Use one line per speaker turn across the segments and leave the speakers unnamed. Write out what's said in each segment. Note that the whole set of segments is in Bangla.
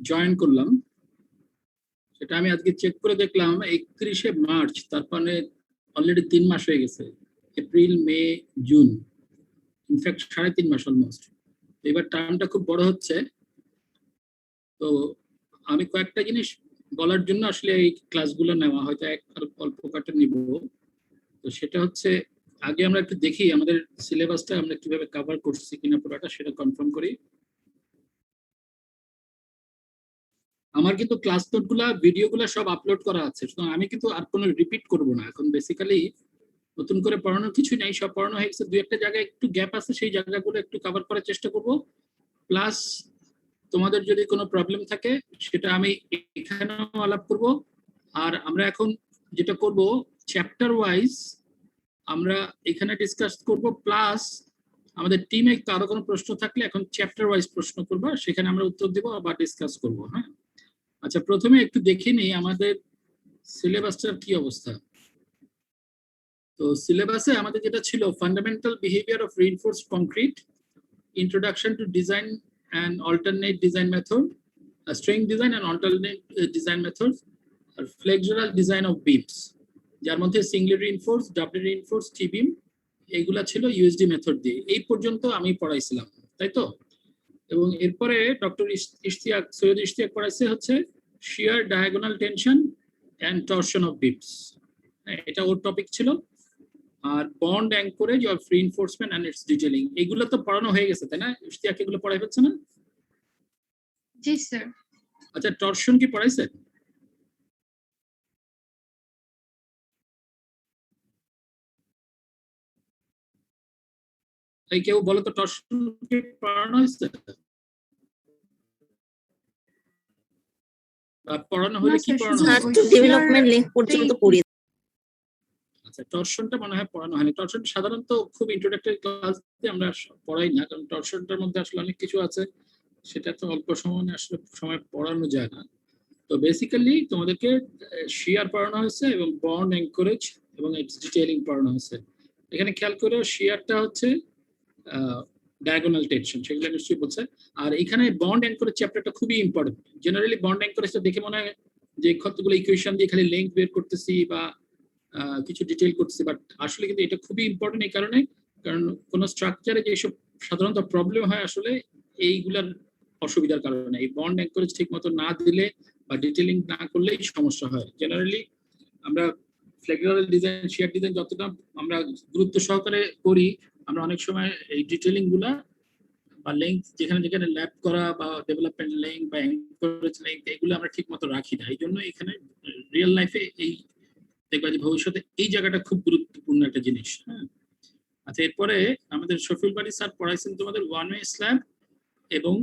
জয়েন করলাম সেটা আমি আজকে চেক করে দেখলাম 31শে মার্চ, তার মানে অলরেডি 3 মাস হয়ে গেছে। এপ্রিল, মে, জুন, ইনফ্যাক্ট 3.5 মাস অলমোস্ট। এবার টার্মটা খুব বড় হচ্ছে। তো আমি কয়েকটা জিনিস বলার জন্য আসলে এই ক্লাসগুলো নেওয়া, হয়তো অল্প কাটা নিব। তো সেটা হচ্ছে, আগে আমরা একটু দেখি আমাদের সিলেবাসটা আমরা কিভাবে কভার করছি কিনা পুরোটা, সেটা কনফার্ম করি। আমার কিন্তু ক্লাস নোটগুলা, ভিডিওগুলো সব আপলোড করা আছে, সুতরাং আমি কিন্তু আর কোনো রিপিট করব না। এখন বেসিক্যালি নতুন করে পড়ানোর কিছু নেই, সব পড়ানো হয়ে গেছে। 2-একটা জায়গায় একটু গ্যাপ আছে, সেই জায়গাগুলো একটু কভার করার চেষ্টা করব। প্লাস তোমাদের যদি কোনো প্রবলেম থাকে সেটা আমি এখানেও আলাপ করব। আর আমরা এখন যেটা করব, চ্যাপ্টার ওয়াইজ আমরা এখানে ডিসকাস করব। প্লাস আমাদের টিমে কারো কোনো প্রশ্ন থাকলে এখন চ্যাপ্টার ওয়াইজ প্রশ্ন করবো, সেখানে আমরা উত্তর দেবো বা ডিসকাস করব। হ্যাঁ, আচ্ছা, প্রথমে একটু দেখে নিই আমাদের সিলেবাসটার কি অবস্থা। তো সিলেবাসে আমাদের যেটা ছিল, fundamental behaviour of reinforced concrete, introduction to design and alternate design method, strength design and alternate design method, আর ফ্লেক্সুরাল ডিজাইন অফ বিমস, যার মধ্যে single reinforce, double reinforce, T beam, এইগুলা ছিল ইউএসডি মেথড দিয়ে। এই পর্যন্ত আমি পড়াইছিলাম, তাই তো? এবং এরপরে ডক্টর ইশতিয়াক, সৈয়দ ইশতিয়াক পড়াইছে হচ্ছে shear diagonal tension and torsion of beams. এটা ওর টপিক ছিল। আর bond anchorage of reinforcement and its detailing, এগুলো তো পড়ানো হয়ে গেছে, তাই না? ইশতিয়াক এগুলো পড়াই হচ্ছে না?
জি স্যার।
আচ্ছা, টর্শন কি পড়াইছে? এই কেউ বলো তো, টর্শন কি পড়ানো হয়েছে? পড়ানো হলে কি পড়ানো হয়েছে?
ডেভেলপমেন্ট লিংক পর্যন্ত পড়ি।
আচ্ছা, টর্শনটা মনে হয় পড়ানো হয়নি। টর্শন সাধারণত খুব ইন্ট্রোডাক্টরি ক্লাস দিয়ে আমরা পড়াই না, কারণ টর্শনটার মধ্যে আসলে অনেক কিছু আছে, সেটা তো অল্প সময় আসলে সময় পড়ানো যায় না। তো বেসিক্যালি তোমাদেরকে শিয়ার পড়ানো হয়েছে এবং বন্ড এনকারেজ এবং ইটস ডিটেইলিং পড়ানো হয়েছে। এখানে খেয়াল করে শিয়ারটা হচ্ছে ডায়াগোনাল টেনশন, সেগুলো নিশ্চয়ই বলছে। আর এখানে বন্ড এনকারেজ চ্যাপ্টারটা খুবই ইম্পর্টেন্ট। জেনারেলি বন্ড এনকারেজটা দেখে মনে হয় যে কতগুলো ইকুয়েশন দিয়ে খালি লেংথ বের করতেছি বা কিছু ডিটেইল করতেছি, বাট আসলে কিন্তু এটা খুবই ইম্পর্টেন্ট এই কারণে, কারণ কোন স্ট্রাকচারে যেসব সাধারণত প্রবলেম হয় আসলে এইগুলার অসুবিধার কারণে। এই বন্ড এনকারেজ ঠিক মতো না দিলে বা ডিটেইলিং না করলেই সমস্যা হয়। জেনারেলি আমরা ফ্লেক্সুরাল ডিজাইন, শিয়ার ডিজাইন যতটা আমরা গুরুত্ব সহকারে করি, আমরা অনেক সময় এই ডিটেইলিং গুলা বা লেংথ যেখানে যেখানে ল্যাব করা বা ডেভেলপমেন্ট লেংথ বা এনকারেজ লেংথ, এগুলো আমরা ঠিক মতো রাখি না। এই জন্য এখানে রিয়েল লাইফে এই দেখবা যে ভবিষ্যতে এই জায়গাটা খুব গুরুত্বপূর্ণ একটা জিনিস। হ্যাঁ, আচ্ছা, এরপরে আমাদের শফিউল বারী স্যার পড়াইছেন তোমাদের ওয়ান ওয়ে স্ল্যাব এবং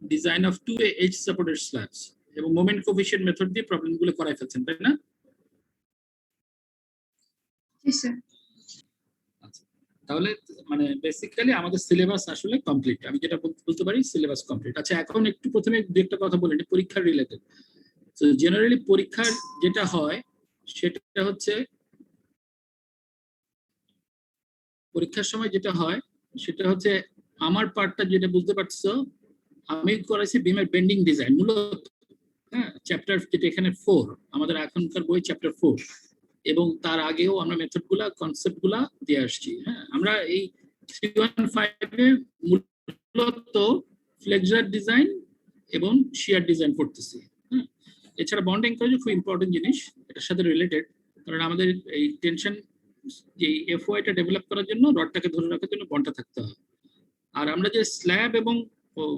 design of two way edge supported slabs, এবং মোমেন্ট কোফিশিয়েন্ট মেথড দিয়ে প্রবলেমগুলো করাই ফেলছেন, তাই না?
জি স্যার।
আচ্ছা, তাহলে মানে বেসিক্যালি আমাদের সিলেবাস আসলে কমপ্লিট, আমি যেটা বলতে পারি সিলেবাস কমপ্লিট। আচ্ছা, এখন একটু প্রথমে একটা কথা বলি, পরীক্ষার রিলেটেড। তো জেনারেলি পরীক্ষার যেটা হয় সেটা হচ্ছে, পরীক্ষার সময় যেটা হয় সেটা হচ্ছে, আমার পার্টটা যেটা বুঝতে পারছো, আমি করেছি বিমের বেন্ডিং ডিজাইন মূলত। হ্যাঁ, চ্যাপ্টার যেটা এখানে 4, আমাদের এখনকার বই চ্যাপ্টার 4, এবং তার আগেও আমরা মেথড গুলা, কনসেপ্ট গুলা দিয়ে আসছি। হ্যাঁ, আমরা এই 315 এ মূলত ফ্লেক্সুরাল ডিজাইন এবং শিয়ার ডিজাইন করতেছি। হ্যাঁ, এছাড়া বন্ড এনকারেজ খুব ইম্পর্টেন্ট জিনিস, এটার সাথে রিলেটেড, কারণ আমাদের এই টেনশন যে এফওআইটা ডেভেলপ করার জন্য, রডটাকে ধরে রাখার জন্য বন্ডটা থাকতে হয়। আর আমরা যে স্ল্যাব এবং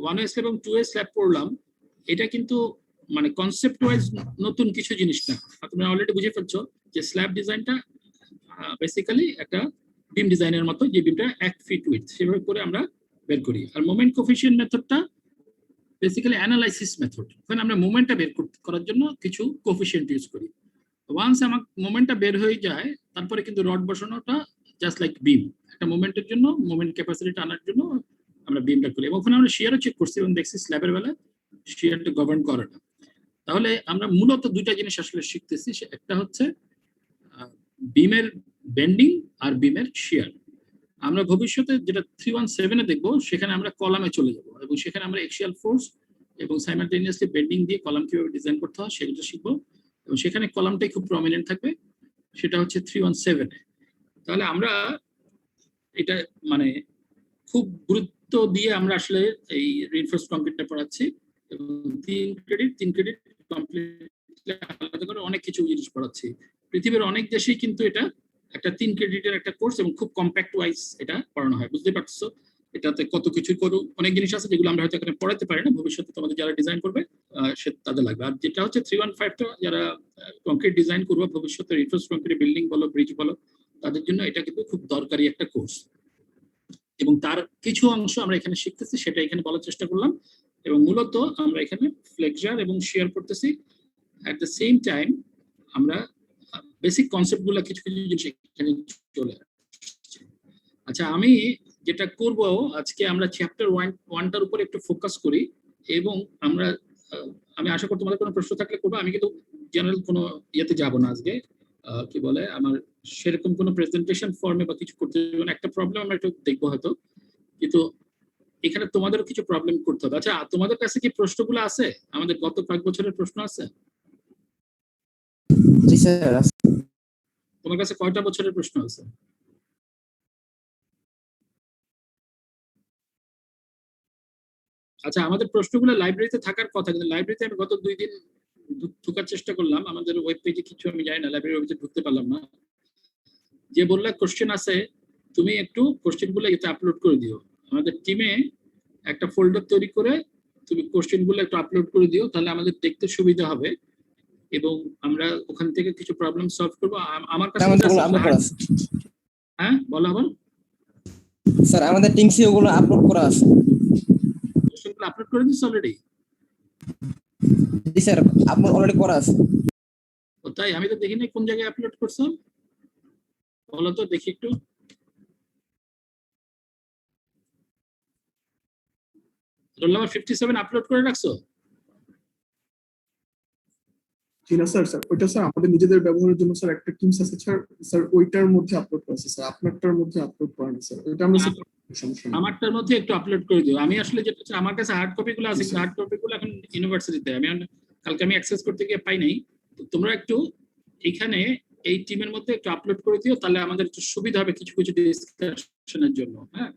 ওয়ান ওয়ে স্ল্যাব এবং টু ওয়ে স্ল্যাব পড়লাম, এটা কিন্তু মানে কনসেপ্ট ওয়াইজ নতুন কিছু জিনিস না। তোমরা অলরেডি বুঝে ফেলছো যে স্ল্যাব ডিজাইনটা বেসিক্যালি একটা বিম ডিজাইনের মতো, যে বিমটা 1 ফিট উইথ, সেভাবে করে আমরা বের করি। আর মোমেন্ট কোফিশিয়েন্ট মেথডটা বেসিক্যালি অ্যানালাইসিস মেথড, ওখানে আমরা মোমেন্টটা বের করার জন্য কিছু কোফিশিয়েন্ট ইউজ করি। ওয়ান্স আমার মোমেন্টটা বের হয়ে যায়, তারপরে কিন্তু রড বসানোটা জাস্ট লাইক বিম, একটা মোমেন্টের জন্য, মোমেন্ট ক্যাপাসিটিটা আনার জন্য আমরা বিমটা করি। এবং ওখানে আমরা শিয়ারও চেক করছি এবং দেখছি স্ল্যাবের বেলায় শিয়ারটা গভর্ন করে না। তাহলে আমরা মূলত দুইটা জিনিস আসলে শিখতেছি, একটা হচ্ছে বিমের বেন্ডিং আর বিমের শিয়ার। আমরা ভবিষ্যতে যেটা 317-এ দেখবো, সেখানে আমরা কলামে চলে যাব এবং সেখানে আমরা এক্সিয়াল ফোর্স এবং সাইমালটেনিয়াসলি বেন্ডিং দিয়ে কলাম কিভাবে ডিজাইন করতে হয় সেগুলো শিখবো। এবং সেখানে কলামটাই খুব প্রমিনেন্ট থাকবে, সেটা হচ্ছে 317 এ। তাহলে আমরা এটা মানে খুব গুরুত্ব দিয়ে আমরা আসলে এই রিইনফোর্সড কংক্রিটটা পড়াচ্ছি এবং 3 ক্রেডিট কমপ্লিট আলাদা করে অনেক কিছু জিনিস পড়াচ্ছি। পৃথিবীর অনেক দেশেই কিন্তু এটা একটা 3 ক্রেডিটের একটা কোর্স এবং খুব কম্প্যাক্ট ওয়াইজ এটা পড়ানো হয়, বুঝতে পারছো? এটাতে কত কিছু অনেক জিনিস আছে যেগুলো আমরা হয়তো এখানে পড়াতে পারি না, ভবিষ্যতে তোমাদের যারা ডিজাইন করবে সে তাদের লাগবে। আর যেটা হচ্ছে 315টা যারা কংক্রিট ডিজাইন করবে ভবিষ্যতে, রিইনফোর্সড কংক্রিট বিল্ডিং বলো ব্রিজ বলো, তাদের জন্য এটা কিন্তু খুব দরকারি একটা কোর্স। এবং তার কিছু অংশ আমরা এখানে শিখতেছি, সেটা এখানে বলার চেষ্টা করলাম। এবং মূলত আমরা এখানে ফ্লেক্সার এবং শেয়ার করতেছি, অ্যাট দ্য সেম টাইম আমরা বেসিক কনসেপ্টগুলো কিছু কিছু জিনিস এখানে চলে আসছে। আচ্ছা, আমি যেটা করব আজকে, আমরা চ্যাপ্টার 1টার উপর একটু ফোকাস করি এবং আমরা আমি আশা করি তোমাদের কোনো প্রশ্ন থাকলে করবো। আমি কিন্তু জেনারেল কোনো ইয়েতে যাব না আজকে, কি বলে, আমার সেরকম কোনো প্রেজেন্টেশন ফর্মে বা কিছু করতে হবে না। একটা প্রবলেম আমরা একটু দেখবো হয়তো, কিন্তু এখানে তোমাদেরও কিছু প্রবলেম করতে হবে। আচ্ছা, তোমাদের কাছে কি প্রশ্নগুলো আছে? আমাদের গত কয়েক বছরের প্রশ্ন আছে?
জি স্যার।
তোমার কাছে কয়টা বছরের প্রশ্ন আছে? আচ্ছা, আমাদের প্রশ্নগুলো লাইব্রেরিতে থাকার কথা, কিন্তু লাইব্রেরিতে আমি গত 2 দিন ঢোকার চেষ্টা করলাম, আমাদের ওয়েব পেজে কিছু আমি জানি না, লাইব্রেরির ওয়েবসাইটে ঢুকতে পারলাম না। যে বললা কোশ্চেন আছে, তুমি একটু কোশ্চেনগুলো এতে আপলোড করে দিও। আমাদের টিমে একটা ফোল্ডার তৈরি করে তুমি কোশ্চেনগুলো একটু আপলোড করে দিও, তাহলে আমাদের দেখতে সুবিধা হবে এবং আমরা ওখান থেকে কিছু প্রবলেম সলভ করবো। আমার কাছে হ্যাঁ বলো আবার
স্যার, আমাদের টিংসি ওগুলো আপলোড করা আছে।
কোশ্চেনগুলো আপলোড করে দিচ্ছ অলরেডি?
জি স্যার, আপলোড অলরেডি করা আছে।
ও তাই? আমি তো দেখিনি কোন জায়গায় আপলোড করছো, বলো তো দেখি একটু। রোল নাম্বার 57 আপলোড করে রাখছো?
জি না স্যার, ওইটা স্যার আমাদের নিজেদের ব্যবহারের জন্য স্যার একটা টিমস আছে স্যার ওইটার মধ্যে আপলোড করা আছে স্যার, আপনারটার মধ্যে আপলোড করা না স্যার, ওইটা আমরা সমস্যা নেই।
আমারটার মধ্যে একটু আপলোড করে দিও। আমি আসলে যেটা হচ্ছে, আমার কাছে হার্ড কপি গুলো আছে, হার্ড কপি গুলো এখন ইউনিভার্সিটিতে, আমি কালকে আমি অ্যাক্সেস করতে গিয়ে পাই নাই। তো তোমরা একটু এখানে এই টিমের মধ্যে একটু আপলোড করে দিও, তাহলে আমাদের একটু সুবিধা হবে কিছু কিছু ডিসকাশনের জন্য। হ্যাঁ,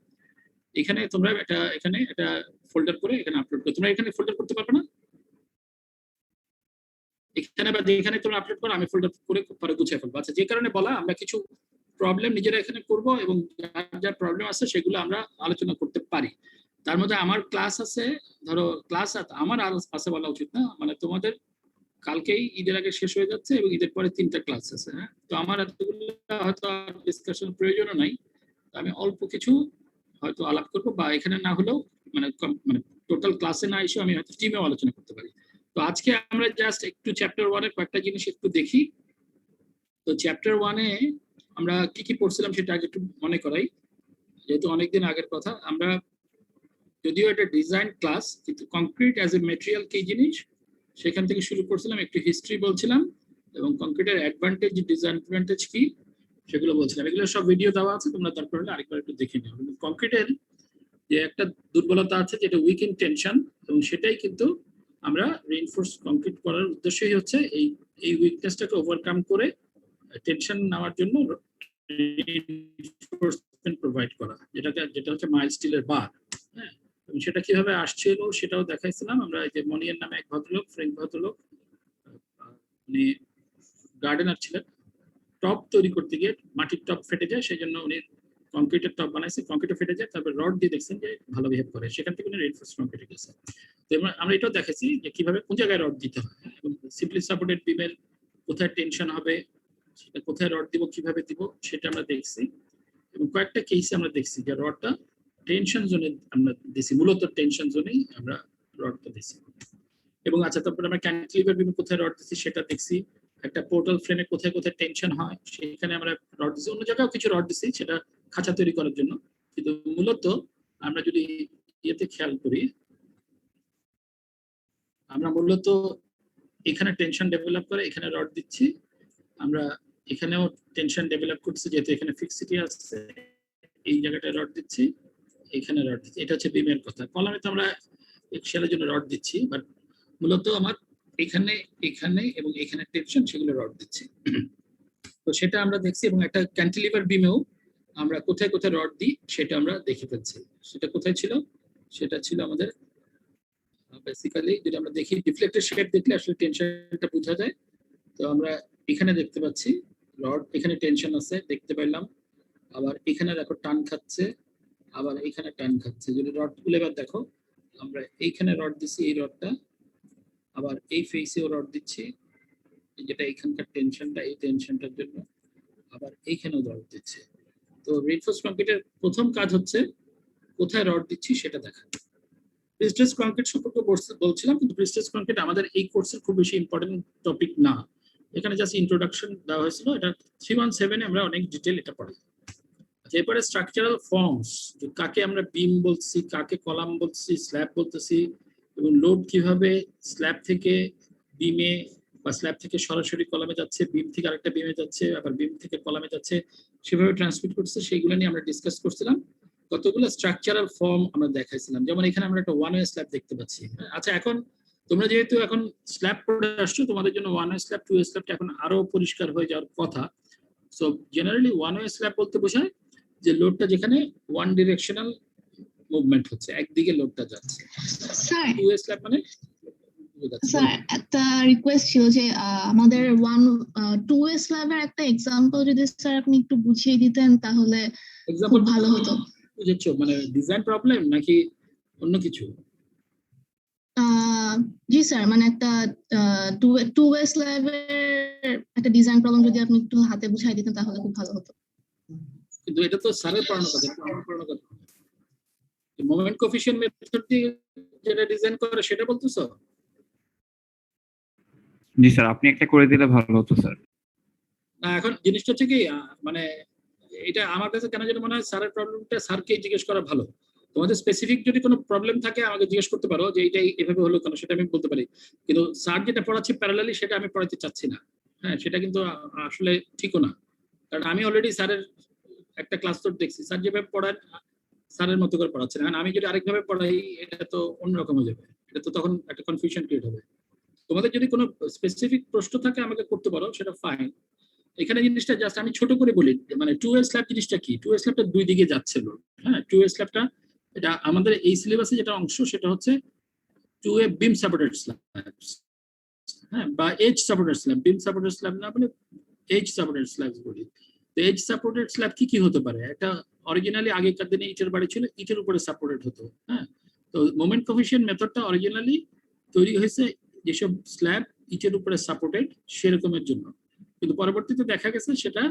এখানে তোমরা এখানে এটা ফোল্ডার করে এখানে আপলোড করো। তোমরা এখানে ফোল্ডার করতে পারবে না? এখানে বা যেখানে তোমরা আপলোড করো, আমি ফোল্ডার করে পরে গুছিয়ে ফেলবো। আচ্ছা, যে কারণে বলা, আমরা কিছু প্রবলেম নিজেরা এখানে করব এবং যার প্রবলেম আছে সেগুলো আমরা আলোচনা করতে পারি। তার মধ্যে আমার ক্লাস আছে, ধরো ক্লাস আমার আছে বলা উচিত না, মানে তোমাদের কালকেই ঈদের আগে শেষ হয়ে যাচ্ছে এবং ঈদের পরে 3টা ক্লাস আছে। হ্যাঁ, তো আমার এতগুলো হয়তো ডিসকাশন প্রয়োজনও নাই, আমি অল্প কিছু হয়তো আলাপ করবো, বা এখানে না হলেও মানে টোটাল ক্লাসে না এসে আমি হয়তো টিমেও আলোচনা করতে পারি। তো আজকে আমরা জাস্ট একটু চ্যাপ্টার 1-এর কয়েকটা জিনিস একটু দেখি। তো চ্যাপ্টার 1-এ আমরা কি কি পড়ছিলাম সেটা আগে একটু মনে করাই, যেহেতু অনেকদিন আগের কথা। আমরা যদিও এটা ডিজাইন ক্লাস, কিন্তু কংক্রিট অ্যাজ এ মেটেরিয়াল কি জিনিস সেখান থেকে শুরু করছিলাম, একটু হিস্ট্রি বলছিলাম এবং কংক্রিটের অ্যাডভান্টেজ ডিসঅ্যাডভান্টেজ কি সেগুলো বলছিলাম। এগুলো সব ভিডিও দেওয়া আছে, তোমরা তারপর আরেকবার একটু দেখে নিও। কংক্রিটের যে একটা দুর্বলতা আছে যেটা উইক ইন টেনশন, এবং সেটাই কিন্তু আমরা রিইনফোর্স কংক্রিট করার উদ্দেশ্যই হচ্ছে এই উইকনেসটাকে ওভারকাম করে টেনশন নেওয়ার জন্য রিইনফোর্সমেন্ট প্রোভাইড করা, যেটা হচ্ছে মাইল স্টিলের বার। হ্যাঁ, এবং সেটা কিভাবে আসছিল সেটাও দেখাইছিলাম আমরা। এই যে মনিয়ার নামে এক ভদ্রলোক, ফ্রেঞ্চ ভদ্রলোক, উনি গার্ডেনার ছিলেন। টপ তৈরি করতে গিয়ে মাটির টপ ফেটে যায়, সেই জন্য উনি কংক্রিটের টপ বানাইছে, কংক্রিটও ফেটে যায়, তারপর রড দিয়ে দেখছেন যে ভালো বিহেভ করে, সেখান থেকে উনি রিইনফোর্স কংক্রিটে গেছে। তো আমরা এটাও দেখাচ্ছি যে কিভাবে কোন জায়গায় রড দিতে হয় এবং সিম্পলি সাপোর্টেড বিমের কোথায় টেনশন হবে, সেটা কোথায় রড দিব, কিভাবে দিব, সেটা আমরা দেখছি। এবং কয়েকটা কেসে আমরা দেখছি যে রডটা টেনশন জোনে আমরা দিছি, মূলত টেনশন জোনেই আমরা রডটা দিছি। এবং আচ্ছা, তারপরে আমরা ক্যান্টিলিভার বিমে কোথায় রড দিচ্ছি সেটা দেখছি। একটা পোর্টাল ফ্রেমে কোথায় কোথায় টেনশন হয় সেখানে আমরা রড দিচ্ছি। অন্য জায়গাও কিছু রড দিচ্ছি সেটা খাঁচা তৈরি করার জন্য, কিন্তু মূলত আমরা যদি ইয়েতে খেয়াল করি, আমরা মূলত এখানে টেনশন ডেভেলপ করে এখানে রড দিচ্ছি, আমরা এখানেও টেনশন ডেভেলপ করছি যেহেতু এখানে ফিক্সিটি আছে, এই জায়গাটায় রড দিচ্ছি, এখানে রড দিচ্ছি। এটা হচ্ছে বিমের কথা। কলামে তো আমরা এক্সেলের জন্য রড দিচ্ছি, বাট মূলত আমার এখানে এখানে এবং এখানে টেনশন সেগুলো রড দিচ্ছি। তো সেটা আমরা দেখছি, এবং একটা ক্যান্টিলিভার বিমেও আমরা কোথায় কোথায় রড দিই সেটা আমরা দেখে ফেলছি। সেটা কোথায় ছিল? সেটা ছিল আমাদের বেসিক্যালি যদি আমরা দেখি ডিফ্লেক্টেড শেড দেখলে আসলে টেনশনটা বোঝা যায়। তো আমরা এখানে দেখতে পাচ্ছি রড, এখানে টেনশন আছে দেখতে পাইলাম, আবার এখানে দেখো টান খাচ্ছে, আবার এখানে টান খাচ্ছে। যদি রড গুলো এবার দেখো, আমরা এইখানে রড দিচ্ছি এই রডটা, আবার এই ফেসেও রড দিচ্ছি যেটা এখানকার টেনশনটা, এই টেনশনটার জন্য, আবার এইখানেও রড দিচ্ছে। তো রিইনফোর্সড কংক্রিটের প্রথম কাজ হচ্ছে কোথায় রড দিচ্ছি সেটা দেখা। প্রিস্টেজ কংক্রিট সম্পর্কে বলছিলাম, কিন্তু প্রিস্টেজ কংক্রিট আমাদের এই কোর্সের খুব বেশি ইম্পর্টেন্ট টপিক না, এখানে জাস্ট ইন্ট্রোডাকশন দেওয়া হয়েছিল। এটা 317 আমরা অনেক ডিটেল এটা পড়াই। এরপরে স্ট্রাকচারাল ফর্মস, কাকে আমরা বিম বলছি, কাকে কলাম বলছি, স্ল্যাব বলতেছি, এবং লোড কিভাবে স্ল্যাব থেকে বিমে বা স্ল্যাব থেকে সরাসরি কলামে যাচ্ছে, বিম থেকে আরেকটা বিমে যাচ্ছে, আবার বিম থেকে কলামে যাচ্ছে, সেভাবে ট্রান্সমিট করছে, সেইগুলো নিয়ে আমরা ডিসকাস করছিলাম। কতগুলো স্ট্রাকচারাল ফর্ম আমরা দেখাইছিলাম, যেমন এখানে আমরা একটা ওয়ান ওয়ে স্ল্যাব দেখতে পাচ্ছি। আচ্ছা, এখন তোমরা যেহেতু এখন স্ল্যাব পড়ে আসছো, তোমাদের জন্য one way slab, two way স্ল্যাবটা এখন আরো পরিষ্কার হয়ে যাওয়ার কথা। So generally one way slab বলতে বোঝায় যে লোডটা যেখানে ওয়ান ডিরেকশনাল মুভমেন্ট হচ্ছে, একদিকে লোডটা যাচ্ছে।
স্যার
টু ওয়ে স্ল্যাব মানে
স্যার একটা রিকোয়েস্ট ছিল যে আমাদের টু ওয়ে স্ল্যাবের একটা এক্সাম্পল যদি স্যার আপনি একটু বুঝিয়ে দিতেন তাহলে
এক্সাম্পল
খুব ভালো হতো।
বুঝেছো, মানে ডিজাইন প্রবলেম নাকি অন্য কিছু?
জি স্যার, মানে একটা টু ওয়ে স্ল্যাবের একটা ডিজাইন প্রবলেম যদি আপনি একটু হাতে বুঝাই দিতেন তাহলে খুব ভালো হতো।
কিন্তু এটা তো স্যারের পড়ানোর কথা, এটা আমার পড়ানোর কথা। মোমেন্ট কোফিশিয়েন্ট মেথড দিয়ে যেটা ডিজাইন করে সেটা বলতেছো?
জি স্যার, আপনি একটা করে দিলে ভালো হতো স্যার।
না, এখন জিনিসটা হচ্ছে কি, মানে এটা আমার কাছে কেন যেন মনে হয় স্যারের প্রবলেমটা স্যারকে জিজ্ঞেস করা ভালো। তোমাদের স্পেসিফিক যদি কোনো প্রবলেম থাকে আমাকে জিজ্ঞেস করতে পারো যে এইটাই এভাবে হলো কেন, সেটা আমি বলতে পারি। কিন্তু স্যার যেটা পড়াচ্ছে প্যারালালি সেটা আমি পড়াতে চাচ্ছি না। হ্যাঁ, সেটা কিন্তু আসলে ঠিকও না, কারণ আমি অলরেডি স্যারের একটা ক্লাস তো দেখছি, স্যার যেভাবে পড়ান স্যারের মতো করে পড়াচ্ছে না। আমি যদি আরেকভাবে পড়াই এটা তো অন্যরকম হয়ে যাবে, এটা তো তখন একটা কনফিউশন ক্রিয়েট হবে। তোমাদের যদি কোনো স্পেসিফিক প্রশ্ন থাকে আমাকে করতে পারো, সেটা ফাইন। এখানে জিনিসটা জাস্ট আমি ছোট করে বলি, মানে টু ওয়ে স্ল্যাব জিনিসটা কি? টু ওয়ে স্ল্যাবটা দুই দিকে যাচ্ছে লোড। হ্যাঁ, টু ওয়ে স্ল্যাবটা এটা আমাদের এই সিলেবাসে যেটা অংশ সেটা হচ্ছে টু ওয়ে বিম সাপোর্টেড স্ল্যাব, হ্যাঁ, বা এজ সাপোর্টেড স্ল্যাব। বিম সাপোর্টেড স্ল্যাব না বলে এজ সাপোর্টেড স্ল্যাব বলি। তো এজ সাপোর্টেড স্ল্যাব কি কি হতে পারে? একটা অরিজিনালি আগেকার দিনে ইটের বাড়ি ছিল, ইটের উপরে সাপোর্টেড হতো। হ্যাঁ, তো মোমেন্ট কোফিশিয়েন্ট মেথডটা অরিজিনালি তৈরি হয়েছে যেসব স্ল্যাব ইটের উপরে সাপোর্টেড সেরকমের জন্য, কিন্তু পরবর্তীতে দেখা গেছে সেটা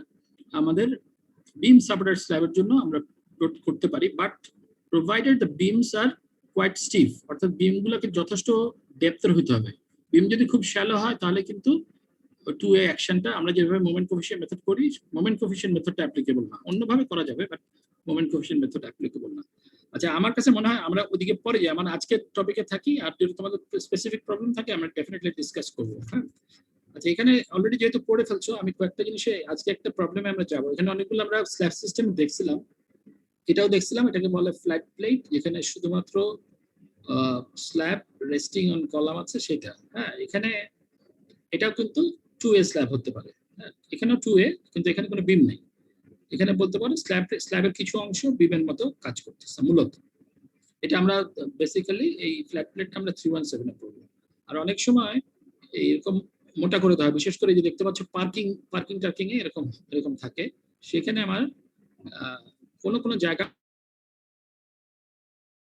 আমাদের বিম সাপোর্টেড স্ল্যাবের জন্য আমরা করতে পারি, but provided the beams are quite stiff, অর্থাৎ বিমগুলোকে যথেষ্ট ডেপথের হতে হবে। বিম যদি খুব শ্যালো হয় তাহলে কিন্তু টু এ অ্যাকশনটা আমরা যেভাবে মোমেন্ট কোফিশিয়েন্ট মেথড করি, মোমেন্ট কোফিশিয়েন্ট মেথডটা অ্যাপ্লিকেবল না। অন্যভাবে করা যাবে, but moment coefficient method applicable না। আচ্ছা, আমার কাছে মনে হয় আমরা ওদিকে পরে যাই, মানে আজকের টপিকে থাকি, আর যদি তোমাদের স্পেসিফিক প্রবলেম থাকে আমরা ডেফিনেটলি ডিসকাস করবো। হ্যাঁ, আচ্ছা, এখানে অলরেডি যেহেতু পড়ে ফেলছো, আমি কয়েকটা জিনিসে আজকে একটা প্রবলেমে আমরা যাবো। এখানে অনেকগুলো আমরা স্ল্যাব সিস্টেম দেখছিলাম, এটাও দেখছিলাম, এটাকে বলে ফ্ল্যাট প্লেট, যেখানে শুধুমাত্র স্ল্যাব রেস্টিং অন কলাম আছে সেটা। হ্যাঁ, এখানে এটাও কিন্তু টু এ স্ল্যাব হতে পারে। হ্যাঁ, এখানেও টু এ, কিন্তু এখানে কোনো বিম নেই। এখানে বলতে পারো স্ল্যাবের কিছু অংশ বিমের মতো কাজ করতেছে মূলত। এটা আমরা বেসিক্যালি এই ফ্ল্যাট প্লেটটা আমরা 317 এ পড়বো। আর অনেক সময় এরকম মোটা করে দেওয়া হয়, বিশেষ করে যে দেখতে পাচ্ছ পার্কিং টার্কিং এ এরকম এরকম থাকে, সেখানে আমার কোনো কোনো জায়গা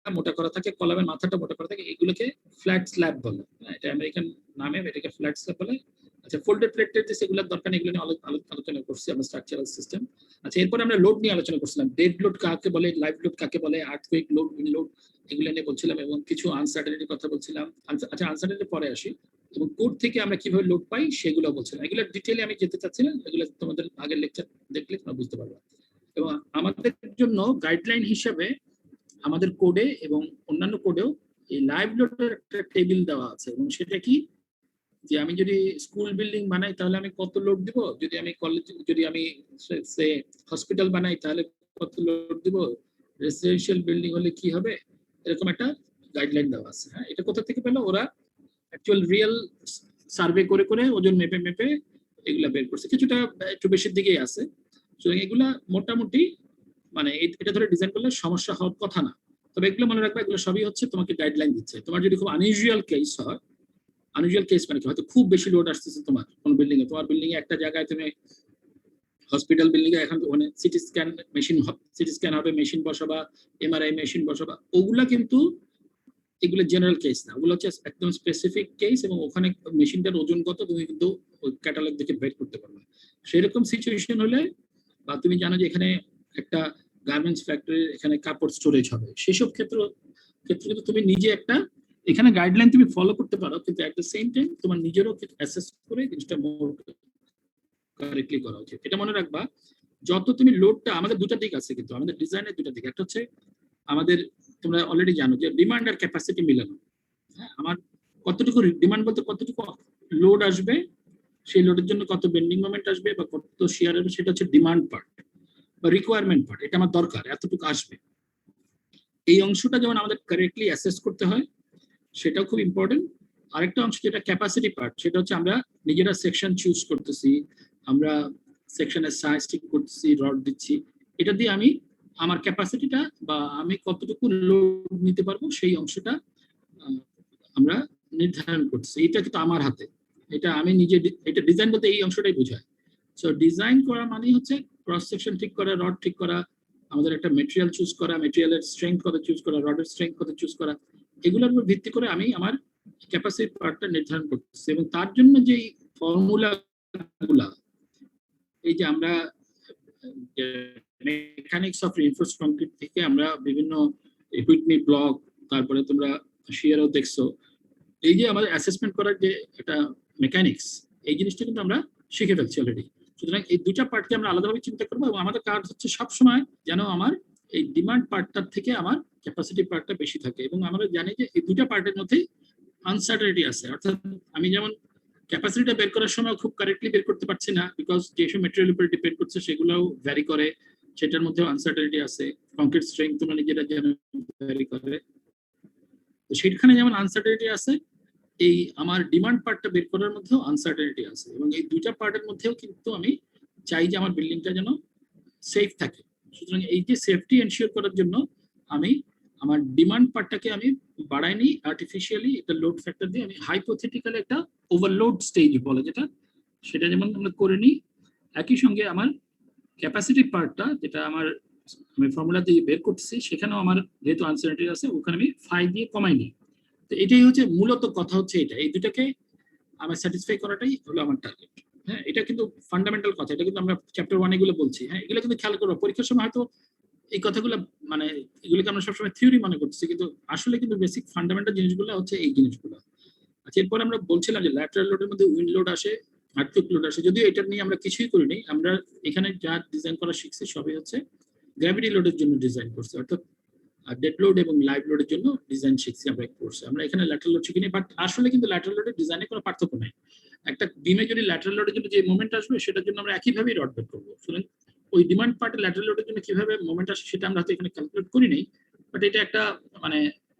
মোটা করা থাকে, কলামের মাথাটা মোটা করা থাকে, এগুলোকে ফ্ল্যাট স্ল্যাব বলে। এটা আমেরিকান নামে, এটাকে ফ্ল্যাট স্ল্যাব বলে। আচ্ছা, ফোল্ডেড প্লেটের যে সেগুলোর দরকার নেই, এগুলো নিয়ে আলোচনা করছি আমরা, স্ট্রাকচারাল সিস্টেম। আচ্ছা, এরপরে আমরা লোড নিয়ে আলোচনা করছিলাম, ডেড লোড কাকে বলে, লাইভ লোড কাকে বলে, আর্থকুয়েক লোড, উইন্ড লোড, এগুলো নিয়ে বলছিলাম, এবং কিছু আনসার্টেনিটির কথা বলছিলাম। আচ্ছা, আনসার্টেনিটি পরে আসি, এবং কোড থেকে আমরা কিভাবে লোড পাই সেগুলো বলছিলাম। এগুলো ডিটেইলে আমি যেতে চাচ্ছি না, এগুলো তোমাদের আগের লেকচার দেখলে তোমরা বুঝতে পারবে। এবং আমাদের জন্য গাইডলাইন হিসাবে আমাদের কোডে এবং অন্যান্য কোডেও এই লাইভ লোডের একটা টেবিল দেওয়া আছে, এবং সেটা কি, যে আমি যদি স্কুল বিল্ডিং বানাই তাহলে আমি কত লোড দিব, যদি আমি কলেজ, যদি আমি হসপিটাল বানাই তাহলে কত লোড দিব, রেসিডেন্সিয়াল বিল্ডিং হলে কি হবে, এরকম একটা গাইডলাইন দেওয়া আছে। হ্যাঁ, এটা কোথা থেকে পেলো? ওরা অ্যাকচুয়াল রিয়েল সার্ভে করে করে ওজন মেপে মেপে এগুলা বের করছে। কিছুটা একটু বেশির দিকেই আছে। সুতরাং এগুলা মোটামুটি মানে এটা ধরে ডিজাইন করলে সমস্যা হওয়ার কথা না। তবে এগুলো মনে রাখবে, এগুলো সবই হচ্ছে তোমাকে গাইডলাইন দিচ্ছে। তোমার যদি খুব আনইউজুয়াল কেস হয়, আনইউজুয়াল কেস মানে কি, হয়তো খুব বেশি লোড আসতেছে তোমার কোন বিল্ডিং এ, তোমার বিল্ডিং এ একটা জায়গায় তুমি হসপিটাল বিল্ডিং এ এখন ওখানে সিটি স্ক্যান হবে, মেশিন বসাবা, এমআরআই মেশিন বসাবা, ওগুলা কিন্তু এগুলো জেনারেল কেস না, ওগুলো হচ্ছে একদম স্পেসিফিক কেস, এবং ওখানে মেশিনটার ওজন কত তুমি কিন্তু ওই ক্যাটালগ দেখে বের করতে পারবে। সেরকম সিচুয়েশন হলে, বা তুমি জানো যে এখানে একটা গার্মেন্টস ফ্যাক্টরি, এখানে কাপড় স্টোরেজ হবে, সেসব ক্ষেত্রে কিন্তু তুমি নিজে একটা এখানে গাইডলাইন তুমি ফলো করতে পারো, কিন্তু এট দ্য সেম টাইম তোমার নিজেরও অ্যাসেস করে জিনিসটা মোর কারেক্টলি করা উচিত। এটা মনে রাখবা, যত তুমি লোডটা, আমাদের দুটা দিক আছে কিন্তু, আমাদের ডিজাইনের দুটা দিক। একটা হচ্ছে আমাদের, তোমরা অলরেডি জানো যে ডিমান্ড আর ক্যাপাসিটি মিলানো। হ্যাঁ, আমার কতটুকু ডিমান্ড বলতে কতটুকু লোড আসবে, সেই লোডের জন্য কত বেন্ডিং মোমেন্ট আসবে বা কত শেয়ার আসবে, সেটা হচ্ছে ডিমান্ড পার্ট বা রিকোয়ারমেন্ট পার্ট। এটা আমার দরকার, এতটুকু আসবে। এই অংশটা যেমন আমাদের কারেক্টলি অ্যাসেস করতে হয়, সেটাও খুব ইম্পর্টেন্ট। আরেকটা অংশ যেটা ক্যাপাসিটি পার্ট, সেটা হচ্ছে আমরা নিজেরা সেকশন চুজ করতেছি, আমরা সেকশনের সাইজ ঠিক করতেছি, রড দিচ্ছি, এটা দিয়ে আমি আমার ক্যাপাসিটিটা বা আমি কতটুকু লোড নিতে পারবো সেই অংশটা আমরা নির্ধারণ করছি। এটা কিন্তু আমার হাতে, এটা আমি নিজে, এটা ডিজাইন বলতে এই অংশটাই বোঝায়। সো ডিজাইন করা মানে হচ্ছে ক্রস সেকশন ঠিক করা, রড ঠিক করা, আমাদের একটা মেটেরিয়াল চুজ করা, মেটেরিয়ালের স্ট্রেংথ কত চুজ করা, রডের স্ট্রেংথ কত চুজ করা, এগুলোর উপর ভিত্তি করে আমি আমার ক্যাপাসিটি পার্টটা নির্ধারণ করতেছি। এবং তার জন্য যে ফর্মুলা গুলা, এই যে আমরা মেকানিক্স অফ রিইনফোর্সড কংক্রিট থেকে আমরা বিভিন্ন হুইটনি ব্লক, তারপরে তোমরা শিয়ারও দেখছো, এই যে আমাদের অ্যাসেসমেন্ট করার যে একটা মেকানিক্স, এই জিনিসটা কিন্তু আমরা শিখে ফেলছি অলরেডি। সুতরাং এই দুইটা পার্টকে আমরা আলাদাভাবে চিন্তা করবো, এবং আমাদের কাজ হচ্ছে সবসময় যেন আমার এই ডিমান্ড পার্টটার থেকে আমার ক্যাপাসিটি পার্টটা বেশি থাকে। এবং আমরা জানি যে এই দুইটা পার্টের মধ্যেই আনসার্টেনিটি আছে, অর্থাৎ আমি যেমন ক্যাপাসিটিটা বের করার সময় খুব কারেক্টলি বের করতে পারছি না, বিকজ যেসব মেটেরিয়াল উপর ডিপেন্ড করছে সেগুলোও ভ্যারি করে, সেটার মধ্যেও আনসার্টেনিটি আছে। কংক্রিট স্ট্রেংথ তোমরা নিজেরা যেন ভ্যারি করে, তো সেখানে যেমন আনসার্টেনিটি আছে, এই আমার ডিমান্ড পার্টটা বের করার মধ্যেও আনসার্টেনিটি আছে। এবং এই দুইটা পার্টের মধ্যেও কিন্তু আমি চাই যে আমার বিল্ডিংটা যেন সেফ থাকে। সুতরাং এই যে সেফটি এনশিওর করার জন্য আমি আমার ডিমান্ড পার্টটাকে আমি বাড়াই নি আর্টিফিশিয়ালি, এটা লোড ফ্যাক্টর দিয়ে আমি হাইপোথেটিক্যালি একটা ওভারলোড স্টেজ বলে যেটা, সেটা যেমন আমরা করে নিই। একই সঙ্গে আমার ক্যাপাসিটি পার্টটা, যেটা আমার আমি ফর্মুলা দিয়ে বের করতেছি, সেখানেও আমার যেহেতু আনসার্টেনিটি আছে, ওখানে আমি 5 দিয়ে কমাই নিই। তো এটাই হচ্ছে মূলত কথা, হচ্ছে এটা, এই দুটাকে আমার স্যাটিসফাই করাটাই হলো আমার টার্গেট। হ্যাঁ, এটা কিন্তু ফান্ডামেন্টাল কথা, এটা কিন্তু আমরা চ্যাপ্টার 1 এগুলো বলছি। হ্যাঁ, এগুলো কিন্তু খেয়াল করবো, পরীক্ষার সময় হয়তো এই কথাগুলো মানে এগুলোকে আমরা সবসময় থিওরি মনে করছি, কিন্তু আসলে কিন্তু বেসিক ফান্ডামেন্টাল জিনিসগুলো হচ্ছে এই জিনিসগুলো। আচ্ছা, এরপর আমরা বলছিলাম যে ল্যাটারাল লোডের মধ্যে উইন্ড লোড আসে, আর্থকুইক লোড আসে, যদিও এটা নিয়ে আমরা কিছুই করিনি। আমরা এখানে যা ডিজাইন করা শিখছি সবই হচ্ছে গ্র্যাভিটি লোডের জন্য ডিজাইন করছি, অর্থাৎ ডেড লোড এবং লাইভ লোডের জন্য ডিজাইন শিখছি আমরা এক কোর্সে। আমরা এখানে ল্যাটারাল লোড শিখিনি, বাট আসলে কিন্তু ল্যাটারাল লোডের ডিজাইনে কোনো পার্থক্য নেই। একটা বিমে যদি ল্যাটারাল লোডের জন্য যে মোমেন্ট আসবে, সেটার জন্য আমরা একইভাবেই রড বের করবো। সুতরাং ওই ডিমান্ড পার্টে ল্যাটারাল লোডের জন্য কিভাবে মোমেন্ট আসে সেটা আমরা এখানে ক্যালকুলেট করি নেই, বাট এটা একটা মানে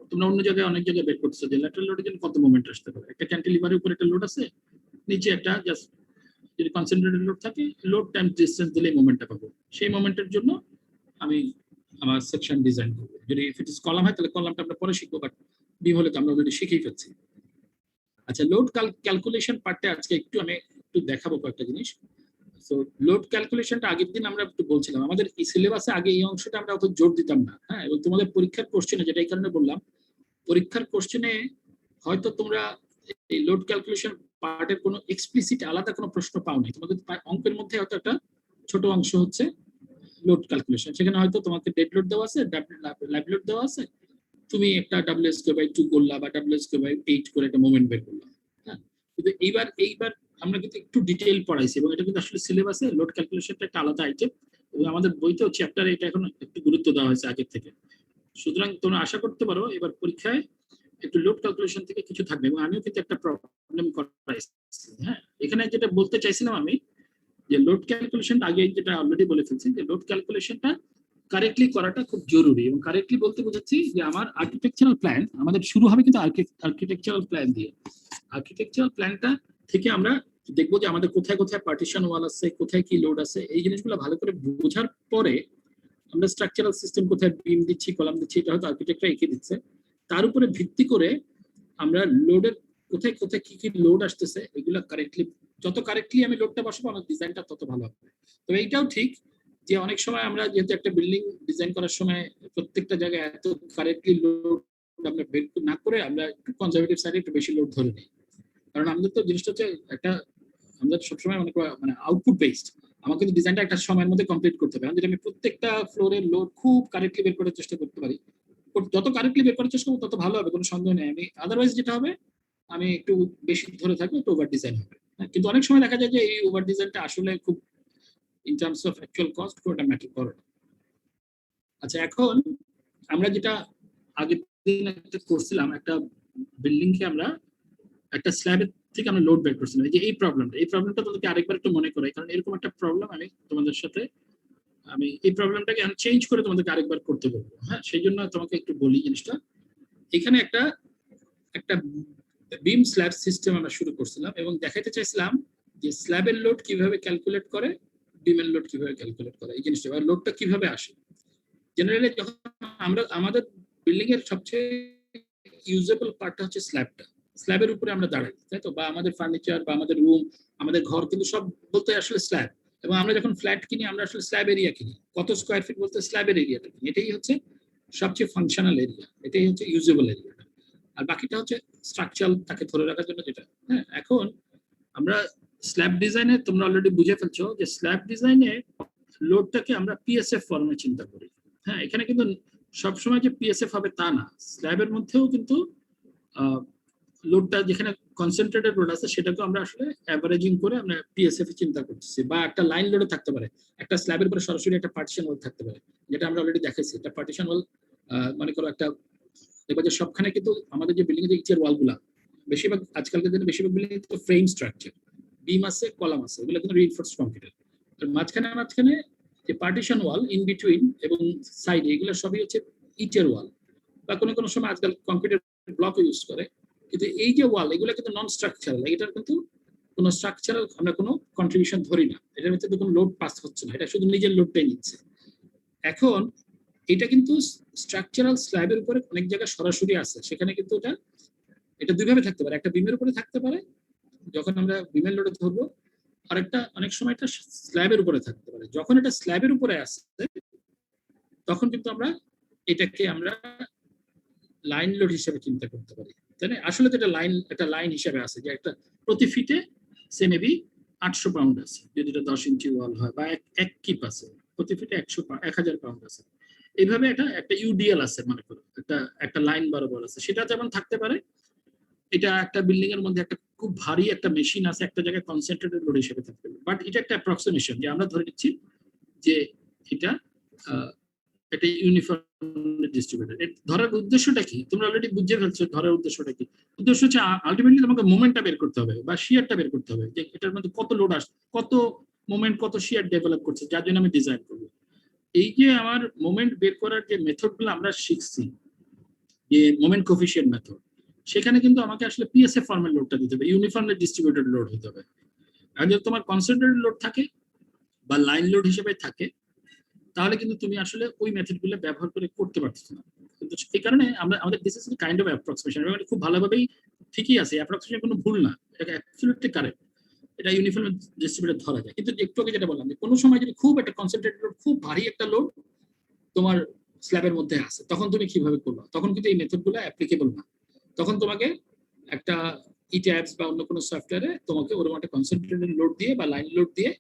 তোমরা অন্য জায়গায় অনেক জায়গায় বের করতেছো যে ল্যাটারাল লোডের জন্য কত মোমেন্ট আসতে পারে। একটা ক্যান্টিলিভারের উপর একটা লোড আছে, নিচে একটা জাস্ট যদি কনসেন্ট্রেটেড লোড থাকে, লোড টাইম ডিসটেন্স দিলেই মোমেন্টটা পাবো। সেই মোমেন্টের জন্য আমি আমার সেকশন ডিজাইন করবো। যদি ইফ ইট ইজ কলাম হয়, তাহলে কলামটা আমরা পরে শিখবো, বাট বিম হলে তো আমরা অলরেডি শিখেই ফেলছি। আচ্ছা, লোড ক্যালকুলেশন পার্টে আজকে আমি একটু দেখাবো কয়েকটা জিনিস। সো লোড ক্যালকুলেশনটা আগের দিন আমরা একটু বলছিলাম, আমাদের এই সিলেবাসে আগে এই অংশটা আমরা অত জোর দিতাম না। হ্যাঁ, এবং তোমাদের পরীক্ষার কোশ্চেনে, যেটা এই কারণে বললাম, পরীক্ষার কোশ্চেনে হয়তো তোমরা এই লোড ক্যালকুলেশন পার্টের কোনো এক্সপ্লিসিট আলাদা কোনো প্রশ্ন পাও নাই। তোমাদের অঙ্কের মধ্যে হয়তো একটা ছোট অংশ হচ্ছে লোড ক্যালকুলেশন, সেখানে হয়তো তোমাকে ডেড লোড দেওয়া আছে, লাইভ লোড দেওয়া আছে, তুমি একটা WSK/2 করলা বা WSK/8 করে একটা মোমেন্ট বের করলাম। হ্যাঁ, কিন্তু এইবার আমরা কিন্তু একটু ডিটেইল পড়াইছি, এবং এটা কিন্তু আসলে সিলেবাসে লোড ক্যালকুলেশনটা একটা আলাদা আইটেম, এবং আমাদের বইতেও চ্যাপ্টারে এটা এখন একটু গুরুত্ব দেওয়া হয়েছে আগের থেকে। সুতরাং তোমরা আশা করতে পারো এবার পরীক্ষায় একটু লোড ক্যালকুলেশন থেকে কিছু থাকবে, এবং আমিও কিন্তু একটা প্রবলেম করাইছি। হ্যাঁ, এখানে যেটা বলতে চাইছিলাম আমি, যে লোড ক্যালকুলেশনটা আগে যেটা অলরেডি বলে ফেলছি, যে লোড ক্যালকুলেশনটা কারেক্টলি করাটা খুব জরুরি। এবং কারেক্টলি বলতে বোঝাচ্ছি যে আমার আর্কিটেকচারাল প্ল্যান আমাদের শুরু হবে কিন্তু আর্কিটেকচারাল প্ল্যান দিয়ে। আর্কিটেকচারাল প্ল্যানটা থেকে আমরা দেখবো যে আমাদের কোথায় কোথায় পার্টিশন ওয়াল আছে, কোথায় কি লোড আছে, এই জিনিসগুলো ভালো করে বোঝার পরে আমরা স্ট্রাকচারাল সিস্টেম কোথায় বিম দিচ্ছি, কলাম দিচ্ছি, এটা হয়তো আর্কিটেক্টরা এঁকে দিচ্ছে, তার উপরে ভিত্তি করে আমরা লোডের কোথায় কোথায় কি কি লোড আসতেছে এগুলো কারেক্টলি, যত কারেক্টলি আমি লোডটা বসাবো আমার ডিজাইনটা তত ভালো হবে। তবে এইটাও ঠিক যে অনেক সময় আমরা যেহেতু একটা বিল্ডিং ডিজাইন করার সময় প্রত্যেকটা জায়গায় এত কারেক্টলি লোড আমরা বের না করে আমরা একটু কনজারভেটিভ সাইডে একটু বেশি লোড ধরে নিই। কারণ আমাদের তো জিনিসটা হচ্ছে একটা, আমরা সবসময় অনেক মানে আউটপুট বেসড, আমাকে কিন্তু ডিজাইনটা একটা সময়ের মধ্যে কমপ্লিট করতে হবে। যদি আমি প্রত্যেকটা ফ্লোরের লোড খুব কারেক্টলি বের করার চেষ্টা করতে পারি, যত কারেক্টলি বের করার চেষ্টা করবো তত ভালো হবে, কোনো সন্দেহ নেই। আমি আদারওয়াইজ যেটা হবে আমি একটু বেশি ধরে থাকবো, একটু ওভার ডিজাইন হবে। কিন্তু অনেক সময় দেখা যায় যে এই ওভার ডিজাইনটা আসলে খুব in terms of actual cost খুব একটা ম্যাটার করে না। আচ্ছা, এখন আমরা যেটা আগের দিন একটা করছিলাম, একটা বিল্ডিং কে আমরা একটা স্ল্যাবের থেকে আমরা লোড বের করছিলাম, এই যে এই প্রবলেমটা তোমাদেরকে আরেকবার একটু মনে করাই, কারণ এরকম একটা প্রবলেম তোমাদের সাথে আমি এই প্রবলেমটাকে আমি চেঞ্জ করে তোমাদেরকে আরেকবার করতে বলবো। হ্যাঁ, সেই জন্য তোমাকে একটু বলি জিনিসটা। এখানে একটা বিম স্ল্যাব সিস্টেম আমরা শুরু করছিলাম এবং দেখাইতে চাইছিলাম যে স্ল্যাবের লোড কিভাবে ক্যালকুলেট করে, বিমের লোড কিভাবে ক্যালকুলেট করে, এই জিনিসটা আর লোডটা কিভাবে আসে। জেনারেলি যখন আমরা আমাদের বিল্ডিং এর সবচেয়ে ইউজেবল পার্টটা হচ্ছে স্ল্যাবটা, স্ল্যাবের উপরে আমরা দাঁড়াই, তাই তো? বা আমাদের ফার্নিচার বা আমাদের রুম, আমাদের ঘর কিন্তু সব বলতে আসলে স্ল্যাব। এবং আমরা যখন ফ্ল্যাট কিনি আমরা আসলে স্ল্যাব এরিয়া কিনি, কত স্কোয়ার ফিট বলতে স্ল্যাবের এরিয়াটা কিনি, এটাই হচ্ছে সবচেয়ে ফাংশনাল এরিয়া, এটাই হচ্ছে ইউজেবল এরিয়া। আর বাকিটা হচ্ছে স্ট্রাকচারাল, তাকে ধরে রাখার জন্য যেটা। হ্যাঁ, এখন আমরা স্ল্যাব ডিজাইনে তোমরা অলরেডি বুঝে ফেলছো যে স্ল্যাব ডিজাইনে লোডটাকে আমরা পিএসএফ ফর্মে চিন্তা করি। হ্যাঁ, এখানে কিন্তু সবসময় যে পিএসএফ হবে তা না, স্ল্যাবের মধ্যেও কিন্তু লোডটা যেখানে কনসেন্ট্রেটেড লোড আছে সেটাকে আমরা আসলে অ্যাভারেজিং করে আমরা পিএসএফ এ চিন্তা করতেছি। বা একটা লাইন লোডে থাকতে পারে, একটা স্ল্যাবের উপরে সরাসরি একটা পার্টিশন ওয়াল থাকতে পারে, যেটা আমরা অলরেডি দেখাইছি। একটা পার্টিশন ওয়াল মনে করো একটা, এবার যে সবখানে কিন্তু আমাদের যে বিল্ডিং এর যে ইটের ওয়াল গুলা বেশিরভাগ আজকালকার দিনে বেশিরভাগ বিল্ডিং তো ফ্রেম স্ট্রাকচার, বিম আছে, কলাম আছে, এগুলো কিন্তু রিইনফোর্সড কংক্রিটের। মাঝখানে যে পার্টিশন ওয়াল ইন বিটুইন এবং সাইডে, এগুলো সবই হচ্ছে ইটের ওয়াল, বা কোনো সময় আজকাল কংক্রিটের ব্লক ইউজ করে। কিন্তু এই যে ওয়াল, এগুলো কিন্তু নন স্ট্রাকচারাল, এটার কিন্তু কোনো স্ট্রাকচারাল আমরা কোনো কন্ট্রিবিউশন ধরি না, এটার ভিতরে কোনো লোড পাস হচ্ছে না, এটা শুধু নিজের লোডটাই নিচ্ছে। এখন এটা কিন্তু স্ট্রাকচারাল স্ল্যাবের উপরে অনেক জায়গায় সরাসরি আছে, সেখানে কিন্তু এটা দুইভাবে থাকতে পারে, একটা বিমের উপরে থাকতে পারে যখন আমরা বিমের লোডে ধরবো, আর একটা অনেক সময় এটা স্ল্যাবের উপরে থাকতে পারে। যখন এটা স্ল্যাবের উপরে আসছে তখন কিন্তু আমরা এটাকে লাইন লোড হিসেবে চিন্তা করতে পারি, তাই না? আসলে তো এটা লাইন হিসেবে আছে, যে একটা প্রতি ফিটে সে মেবি 800 পাউন্ড আছে, যদি এটা 10 ইঞ্চি ওয়াল হয়, বা এক কিপ আছে, প্রতি ফিটে 1000 পাউন্ড আছে। এইভাবে এটা একটা ইউডিএল আছে, মনে করো একটা লাইন বরাবর আছে, সেটা যেমন থাকতে পারে। এটা একটা বিল্ডিং এর মধ্যে একটা খুব ভারী একটা মেশিন আছে, একটা জায়গায় কনসেন্ট্রেটেড লোড হিসেবে থাকতে পারে। বাট এটা একটা অ্যাপ্রক্সিমেশন, যে আমরা ধরে নিচ্ছি যে এটা একটা ইউনিফর্ম ডিস্ট্রিবিউটেড। ধরার উদ্দেশ্যটা কি তোমরা অলরেডি বুঝে ফেলছো। ধরার উদ্দেশ্যটা কি? উদ্দেশ্য হচ্ছে আলটিমেটলি তোমাকে মোমেন্টটা বের করতে হবে বা শিয়ারটা বের করতে হবে, যে এটার মধ্যে কত লোড আসছে, কত মোমেন্ট, কত শিয়ার ডেভেলপ করছে, যার জন্য আমি ডিজাইন করবো। এই যে আমার মোমেন্ট বের করার যে মেথডগুলো আমরা শিখছি, যে মোমেন্ট কোফিশিয়েন্ট মেথড, সেখানে কিন্তু আমাকে আসলে পিএসএফ ফর্মের লোডটা দিতে হবে, ইউনিফর্মলি ডিস্ট্রিবিউটেড লোড হতে হবে। আর যদি তোমার কনসেন্ট্রেটেড লোড থাকে বা লাইন লোড হিসেবে থাকে, তাহলে কিন্তু তুমি আসলে ওই মেথডগুলো ব্যবহার করে করতে পারছো না। কিন্তু এই কারণে আমাদের this is kind of approximation, এবং এটা খুব ভালোভাবেই ঠিকই আছে, অ্যাপ্রক্সিমেশন কোনো ভুল না, এটা অ্যাবসলিউটলি কারেক্ট, এটা ইউনিফর্ম ডিস্ট্রিবিউটেড ধরা যায়। কিন্তু একটু আগে যেটা বললাম, যে কোনো সময় যদি খুব একটা কনসেন্ট্রেটেড লোড, খুব ভারী একটা লোড তোমার স্ল্যাবের মধ্যে আসে, তখন তুমি কিভাবে করবে? তখন কিন্তু এই মেথডগুলো অ্যাপ্লিকেবল না। তখন তোমাকে একটা ইট্যাবস বা অন্য কোনো সফটওয়্যারে তোমাকে ওরকম একটা কনসেন্ট্রেটেড লোড দিয়ে বা লাইন লোড দিয়ে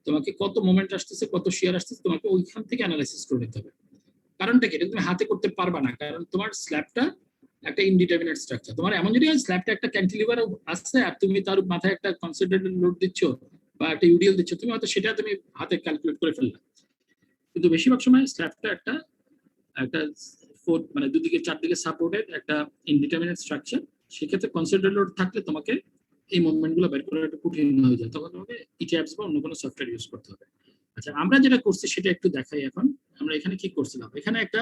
তোমাকে কত মোমেন্ট আসতেছে, কত শিয়ার আসতেছে, তোমাকে ওইখান থেকে অ্যানালাইসিস করে নিতে হবে। কারণটা কি? এটা তুমি হাতে করতে পারবা না, কারণ তোমার স্ল্যাবটা একটা ইনডিটারমিনেট স্ট্রাকচার। তোমার এমন যদি স্ল্যাবটা একটা ক্যান্টিলিভার আছে আর তুমি তার মাথায় একটা কনসেন্ট্রেটেড লোড দিচ্ছ বা একটা ইউডিএল দিচ্ছ, তুমি হয়তো সেটা তুমি হাতে ক্যালকুলেট করে ফেললা। কিন্তু বেশিরভাগ সময় স্ল্যাবটা একটা মানে দুদিকে চারদিকে সাপোর্টেড একটা ইনডিটারমিনেট স্ট্রাকচার, সেক্ষেত্রে কনসেন্ট্রেটেড লোড থাকলে তোমাকে এই মুভমেন্ট গুলো বের করা একটু কঠিন হয়ে যায়, তখন তোমাকে ইটিএপস বা অন্য কোনো সফটওয়্যার ইউজ করতে হবে। আচ্ছা, আমরা যেটা করছি সেটা একটু দেখাই। এখন আমরা আমরা এখানে কি করছিলাম, এখানে একটা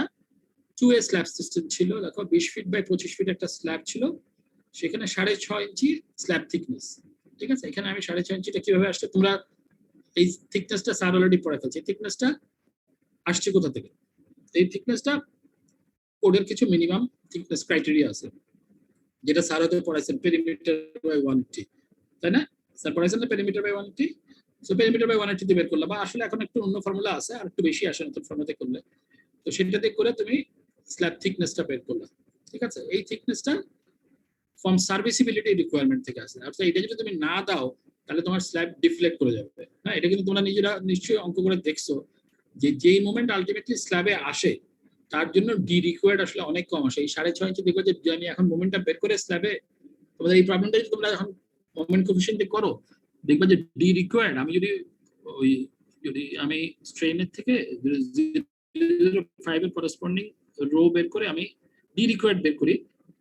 2A স্ল্যাব সিস্টেম ছিল। দেখো 20 ফিট বাই 25 ফিট একটা স্ল্যাব ছিল, সেখানে 6.5 ইঞ্চি স্ল্যাব থিকনেস। ঠিক আছে, এখানে আমি 6.5 ইঞ্চিটা কিভাবে আসছে, তোমরা এই থিকনেসটা স্যার অলরেডি পড়ে ফেলছে। থিকনেসটা আসছে কোথা থেকে? এই থিকনেসটা কোডের কিছু মিনিমাম থিকনেস ক্রাইটেরিয়া আছে, যেটা স্যার হয়তো পড়াইছেন পেরিমিটার বাই 180, তাই না? স্যার পড়াইছেন না perimeter by 180? So perimeter by 180 দিয়ে বের করলাম, বা আসলে এখন একটু অন্য ফর্মুলা আছে, আর একটু বেশি আসে নতুন ফর্মুলাতে করলে। তো সেটাতে করে তুমি স্ল্যাব থিকনেসটা বের করলা। ঠিক আছে, এই থিকনেসটা ফ্রম সার্ভিসিবিলিটি রিকোয়ারমেন্ট থেকে আসে। অর্থাৎ এটা যদি তুমি না দাও তাহলে তোমার স্ল্যাব ডিফ্লেক্ট করে যাবে। হ্যাঁ, এটা কিন্তু তোমরা নিজেরা নিশ্চয়ই অঙ্ক করে দেখছো যে যেই মোমেন্ট আলটিমেটলি স্ল্যাবে আসে তার জন্য ডি রিকোয়ার্ড আসলে অনেক কম আসে। এই 6.5 ইঞ্চি দেখবে যে আমি এখন মোমেন্টটা বের করে স্ল্যাবে, তোমাদের এই প্রবলেমটা যদি তোমরা এখন মোমেন্ট কোএফিশিয়েন্ট দিয়ে করো, দেখবে যে ডি রিকোয়ার্ড, আমি যদি আমি স্ট্রেনের থেকে 0.05 এর করেসপন্ডিং রো বের করে আমি ডি রিকোয়ার্ড বের করি,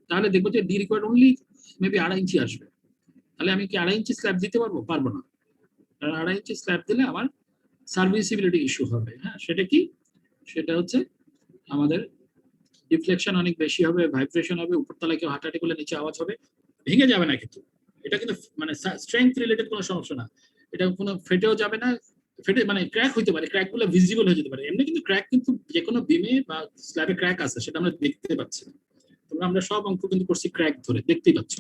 তাহলে দেখবো যে ডি রিকোয়ার্ড অনলি মেবি 2.5 ইঞ্চি আসবে। তাহলে আমি কি 2.5 ইঞ্চি স্ল্যাব দিতে পারবো? পারবো না। 2.5 ইঞ্চি স্ল্যাব দিলে আমার সার্ভিসিবিলিটি ইস্যু হবে। হ্যাঁ, সেটা কি? সেটা হচ্ছে আমাদের ডিফ্লেকশন অনেক বেশি হবে, ভাইব্রেশন হবে, উপরতলায় কেউ হাঁটাহাঁটি করলে নিচে আওয়াজ হবে, ভেঙে যাবে না কিন্তু। এটা কিন্তু মানে স্ট্রেংথ রিলেটেড কোনো সমস্যা না, এটা কোনো ফেটেও যাবে না, ফেটে মানে ক্র্যাক হইতে পারে, ক্র্যাক গুলো ভিজিবল হয়ে যেতে পারে। এমনি কিন্তু ক্র্যাক কিন্তু যে কোনো বিমে বা স্ল্যাবে ক্র্যাক আছে, সেটা আমরা দেখতে পাচ্ছি না। তোমরা আমরা সব অঙ্ক কিন্তু করছি ক্র্যাক ধরে, দেখতেই পাচ্ছ।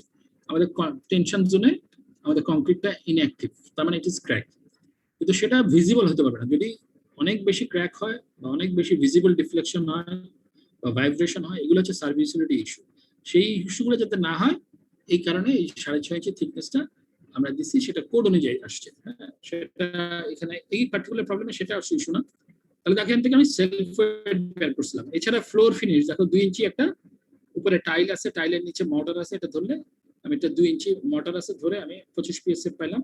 আমাদের টেনশন জোনে আমাদের কংক্রিটটা ইনঅ্যাক্টিভ, তার মানে ইট ইজ ক্র্যাক, কিন্তু সেটা ভিজিবল হতে পারবে না। যদি অনেক বেশি ক্র্যাক হয় বা অনেক বেশি ভিজিবল ডিফ্লেকশন হয় বা ভাইব্রেশন হয়, এগুলো হচ্ছে সার্ভিসিবিলিটি ইস্যু। সেই ইস্যুগুলো যাতে না হয় এই কারণে এই 6.5 ইঞ্চি থিকনেসটা আমরা দিচ্ছি, সেটা কোড অনুযায়ী আসছে। হ্যাঁ, সেটা এখানে এই পার্টিকুলার প্রবলেমে সেটা আসছে ইস্যু না। তাহলে দেখেন থেকে আমি সেলফ ওয়েট বের করছিলাম। এছাড়া ফ্লোর ফিনিশ দেখো 2 ইঞ্চি একটা উপরে টাইল আছে, টাইলের নিচে মর্টার আছে, এটা ধরলে আমি এটা 2 ইঞ্চি মর্টার আছে ধরে আমি 25 পিএসএফ পাইলাম।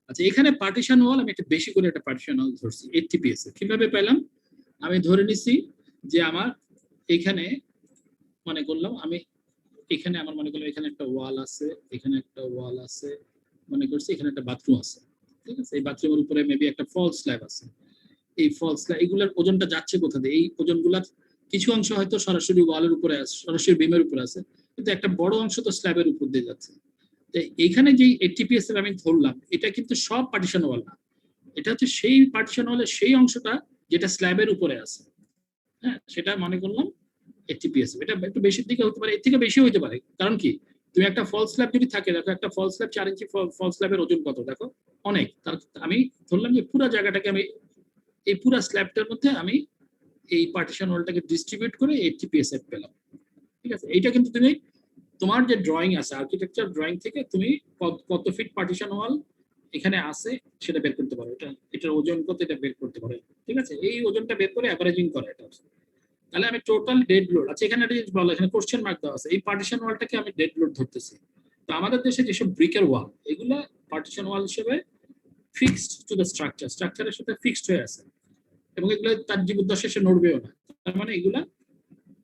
আচ্ছা, এখানে পার্টিশন ওয়াল আমি একটা বেশি করে একটা পার্টিশন ওয়াল ধরছি 80 পিএসএফ। কিভাবে পেলাম? আমি ধরে নিছি যে আমার এখানে মনে করলাম আমি এখানে আমার মনে করলাম এখানে একটা ওয়াল আছে, এখানে একটা ওয়াল আছে, মনে করছি এখানে একটা বাথরুম আছে। ঠিক আছে, এই বাথরুমের উপরে মেবি একটা ফলস স্ল্যাব আছে। এই ফলস স্ল্যাব এগুলোর ওজনটা যাচ্ছে কোথা দিয়ে? এই ওজনগুলার কিছু অংশ হয়তো সরাসরি ওয়ালের উপরে আছে, সরাসরি বিমের উপরে আছে, কিন্তু একটা বড় অংশ তো স্ল্যাবের উপর দিয়ে যাচ্ছে। এইখানে যে 80 পিএসএফ আমি ধরলাম, এটা কিন্তু সব পার্টিশন ওয়াল না, এটা হচ্ছে সেই পার্টিশন ওয়ালের সেই অংশটা যেটা স্ল্যাবের উপরে আছে। হ্যাঁ, সেটা মনে করলাম 80 পিএসএফ। এটা একটু বেশির দিকে হতে পারে, এর থেকে বেশি হতে পারে। কারণ কি, তুমি একটা ফলস স্ল্যাব যদি থাকে, দেখো একটা ফলস স্ল্যাব 4 ইঞ্চি ফলস স্ল্যাবের ওজন কত দেখো, অনেক। তার আমি ধরলাম যে পুরো জায়গাটাকে আমি এই পুরো স্ল্যাবটার মধ্যে আমি এই পার্টিশন ওয়ালটাকে ডিস্ট্রিবিউট করে 80 পিএসএফ পেলাম। ঠিক আছে, এইটা কিন্তু তুমি তোমার যে ড্রয়িং আছে আর্কিটেকচার ড্রয়িং থেকে তুমি কত ফিট পার্টিশন ওয়াল এখানে আছে সেটা বের করতে পারো, এটার ওজন কত এটা বের করতে পারো। ঠিক আছে, এই ওজনটা বের করে অ্যাভারেজিং করে এটা। তাহলে আমি টোটাল ডেড লোড, আচ্ছা এখানে বলো, এখানে কোশ্চেন মার্ক দেওয়া আছে, এই পার্টিশন ওয়ালটাকে আমি ডেড লোড ধরতেছি। তো আমাদের দেশে যেসব ব্রিকের ওয়াল, এগুলা পার্টিশন ওয়াল হিসেবে ফিক্সড টু দ্য স্ট্রাকচার, স্ট্রাকচারের সাথে ফিক্সড হয়ে আছে, এবং এগুলো তার জীবদ্দশা শেষে নড়বেও না। তার মানে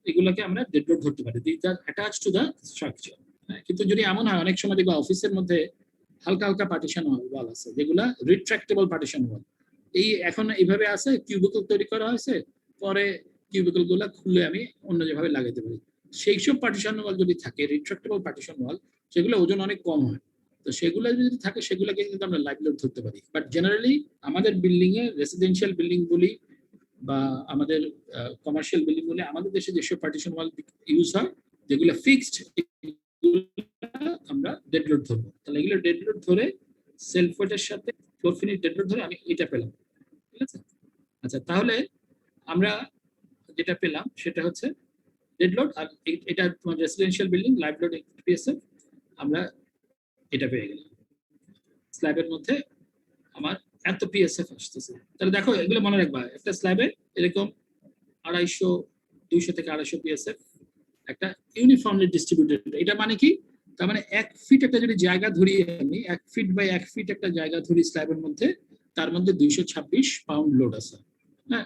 এগুলাকে আমরা ডেড লোড ধরতে পারি, this R attached to the structure. কিন্তু যদি এমন হয় অনেক সময় দেখবা অফিসের মধ্যে হালকা হালকা পার্টিশন ওয়াল আছে, যেগুলা রিট্রাক্টেবল পার্টিশন ওয়াল, এই এখন এইভাবে আছে, কিউবিকল তৈরি করা হয়েছে, পরে কিউবিকল গুলা খুলে আমি অন্য যেভাবে লাগাইতে পারি। সেই সব পার্টিশন ওয়াল যদি থাকে, রিট্রাক্টেবল পার্টিশন ওয়াল, সেগুলো ওজন অনেক কম হয়। তো সেগুলো যদি থাকে সেগুলোকে কিন্তু আমরা লাইভ লোড ধরতে পারি। বাট জেনারেলি আমাদের বিল্ডিং এ, রেসিডেন্সিয়াল বিল্ডিং বলি বা আমাদের কমার্শিয়াল বিল্ডিং বলে, আমাদের দেশে যেসব পার্টিশন ওয়াল ইউজ হয় যেগুলো ফিক্সড, আমরা ডেড লোড ধরবো। তাহলে এগুলো ডেড লোড ধরে সেলফ ওয়েটের সাথে ফ্লোর ফিনিশ ডেড লোড ধরে আমি এটা পেলাম। ঠিক আছে, আচ্ছা তাহলে আমরা যেটা পেলাম সেটা হচ্ছে ডেড লোড, আর এটা তোমার residential building live load PSF, আমরা এটা পেয়ে গেলাম। স্ল্যাবের মধ্যে আমার এত পিএসএফ আসতেছে। তাহলে দেখো এগুলো মনে রাখবা, একটা স্ল্যাবে এরকম 250, 200 থেকে 250 পিএসএফ একটা ইউনিফর্মলি ডিস্ট্রিবিউটেড। এটা মানে কি, তার মানে 1 ফিট একটা যদি জায়গা ধরি, আমি 1 ফিট বাই 1 ফিট একটা জায়গা ধরি স্ল্যাবের মধ্যে, তার মধ্যে 226 পাউন্ড লোড আছে। হ্যাঁ,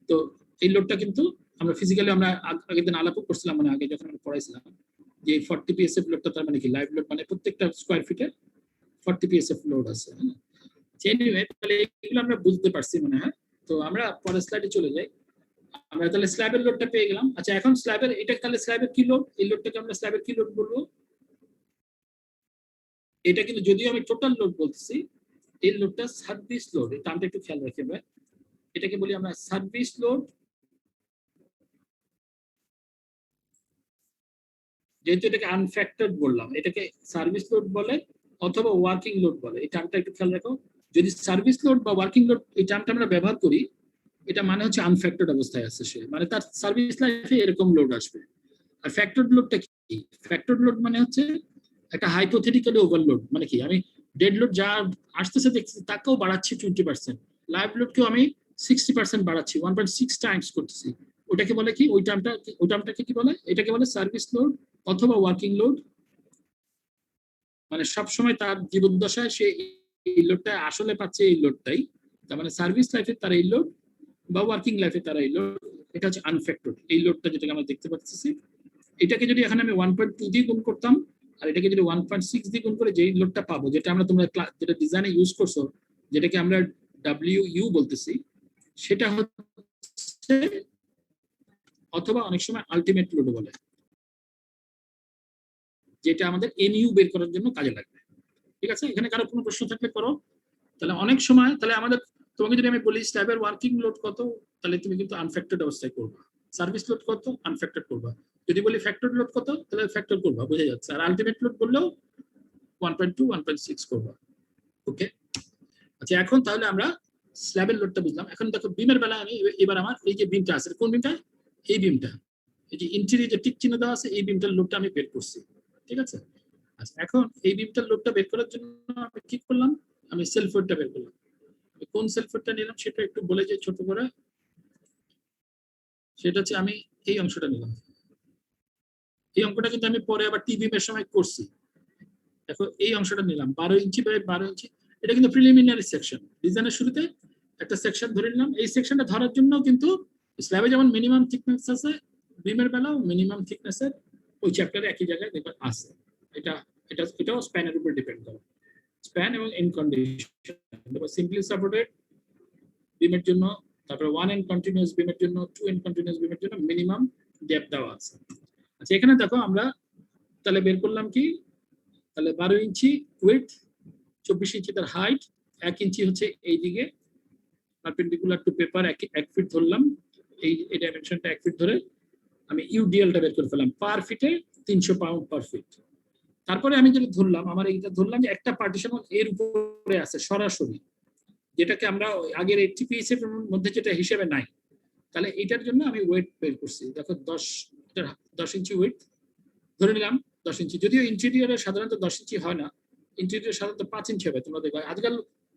তো এই লোডটা কিন্তু আমরা ফিজিক্যালি আমরা আগের দিন আলাপ করছিলাম, মানে আগে যখন আমরা পড়াইছিলাম যে 40 পিএসএফ লোডটা, তার মানে কি লাইভ লোড, মানে প্রত্যেকটা স্কয়ার ফিটে 40 পিএসএফ লোড আছে। হ্যাঁ, এনিওয়ে তাহলে এগুলো আমরা বুঝতে পারছি মনে হয়। তো আমরা পরের স্লাইডে চলে যাই। আমরা তাহলে স্ল্যাবের লোডটা পেয়ে গেলাম। আচ্ছা এখন স্ল্যাবের এটা তাহলে স্ল্যাবের কি লোড, এই লোডটাকে আমরা স্ল্যাবের কি লোড বলবো? এটা কিন্তু যদিও আমি টোটাল লোড বলতেছি, এই লোডটা সার্ভিস লোড, এই টার্মটা একটু খেয়াল রাখি আমরা। এটাকে বলি আমরা সার্ভিস লোড, যেহেতু এটাকে আনফ্যাক্টরড বললাম, এটাকে সার্ভিস লোড বলে অথবা ওয়ার্কিং লোড বলে। এই টার্মটা একটু খেয়াল রাখো। যদি সার্ভিস লোড বা ওয়ার্কিং লোড এই টার্মটা আমরা ব্যবহার করি, এটা মানে হচ্ছে আনফ্যাক্টরড অবস্থায় আছে সে, মানে তার সার্ভিস লাইফে এরকম লোড আসবে। আর ফ্যাক্টরড লোডটা কি? ফ্যাক্টরড লোড মানে হচ্ছে একটা হাইপোথেটিক্যালি ওভারলোড। মানে কি, আমি ডেড লোড যা আসতেছে দেখছি তাকেও বাড়াচ্ছি 20%, লাইভ লোডকেও আমি 60% বাড়াচ্ছি, 1.6 টাইমস করতেছি। ওটাকে বলে কি, ওই টার্মটাকে কি বলে? এটাকে বলে সার্ভিস লোড অথবা ওয়ার্কিং লোড। মানে সবসময় তার জীবদ্দশায় সে এই লোডটা আসলে পাচ্ছে, এই লোডটাই। তার মানে সার্ভিস লাইফে তার এই লোড বা ওয়ার্কিং লাইফে তার এই লোড, এটা হচ্ছে আনফ্যাক্টরড। এই লোডটা যেটাকে আমরা দেখতে পাচ্ছি, এটাকে যদি এখানে আমি 1.2 দিয়ে গুণ করতাম আর এটাকে যদি 1.6 দিয়ে গুণ করে যেই লোডটা পাবো, যেটা আমরা তোমরা যেটা ডিজাইনে ইউজ করছো, যেটাকে আমরা WU বলতেছি, সেটা হচ্ছে অথবা অনেক সময় আলটিমেট লোড বলে, যেটা আমাদের NU বের করার জন্য কাজে লাগবে। ঠিক আছে, এখানে কারো কোনো প্রশ্ন থাকলে করো। তাহলে অনেক সময় তাহলে আমাদের, তোমাকে যদি আমি বলি স্ল্যাবের ওয়ার্কিং লোড কত, তাহলে তুমি কিন্তু আনফ্যাক্টরড অবস্থায় করবা। সার্ভিস লোড কত, আনফ্যাক্টরড করবা। যদি বলি ফ্যাক্টরড লোড কত, তাহলে ফ্যাক্টর করবা, বোঝা যাচ্ছে। আর আলটিমেট লোড বললেও 1.2 1.6 করবা। ওকে, আচ্ছা এখন তাহলে আমরা স্ল্যাবের লোডটা বুঝলাম। এখন দেখো বিমের বেলায় আমি এবার আমার এই যে বিমটা আছে, কোন বিমটা? এই বিমটা, এই যে ইন্টেরিয়র যে টিক চিহ্ন দেওয়া আছে, এই বিমটার লোডটা আমি বের করছি। ঠিক আছে, আচ্ছা এখন এই বিমটার লোডটা বের করার জন্য আমি কি করলাম? আমি সেলফ ওয়েটটা বের করলাম। কোন সেলফ ওয়েটটা নিলাম সেটা একটু বলে যে ছোট করে, সেটা হচ্ছে আমি এই অংশটা নিলাম। এই অঙ্কটা কিন্তু আমি পরে আবার টিবিএম এর সময় করছি। দেখো এই অংশটা নিলাম 12 ইঞ্চি বাই 12 ইঞ্চি। এটা কিন্তু প্রিলিমিনারি সেকশন, ডিজাইনের শুরুতে একটা সেকশন ধরে নিলাম। এই সেকশনটা ধরার জন্য কিন্তু স্ল্যাবে যেমন মিনিমাম থিকনেস আছে, বিমের বেলাও মিনিমাম থিকনেসের ওই চ্যাপ্টারে একই জায়গায় দেখবেন আছে। এটাও স্প্যানের উপর ডিপেন্ড করে, স্প্যান এবং এন্ড কন্ডিশন। সিম্পলি সাপোর্টেড বিমের জন্য, তারপরে 1 এন্ড কন্টিনিউয়াস বিমের জন্য, 2 এন্ড কন্টিনিউয়াস বিমের জন্য মিনিমাম ডেপথ দেওয়া আছে। আচ্ছা এখানে দেখো আমরা তাহলে বের করলাম কি, তাহলে 12 ইঞ্চি উইডথ, 24 ইঞ্চি তার হাইট, 1 ইঞ্চি হচ্ছে এই দিকে পারপেন্ডিকুলার টু পেপার 1 ফিট ধরলাম। এই ডাইমেনশনটা 1 ফিট ধরে আমি ইউডিএলটা বের করে ফেললাম, পার ফিটে 300 পাউন্ড পার ফিট। তারপরে আমি যেটা ধরলাম, আমার এইটা ধরলাম যে একটা পার্টিশন এর উপরে আছে সরাসরি, যেটাকে আমরা আগের 80 এর মধ্যে যেটা হিসেবে নাই। তাহলে এটার জন্য আমি ওয়েট বের করছি। দেখো 10 ইঞ্চি ওয়েট ধরে নিলাম, 10 ইঞ্চি। যদিও ইন্টেরিয়রে সাধারণত 10 ইঞ্চি হয় না, ইন্টেরিয়র সাধারণত 5 ইঞ্চি হবে। তোমরা দেখবে আজকাল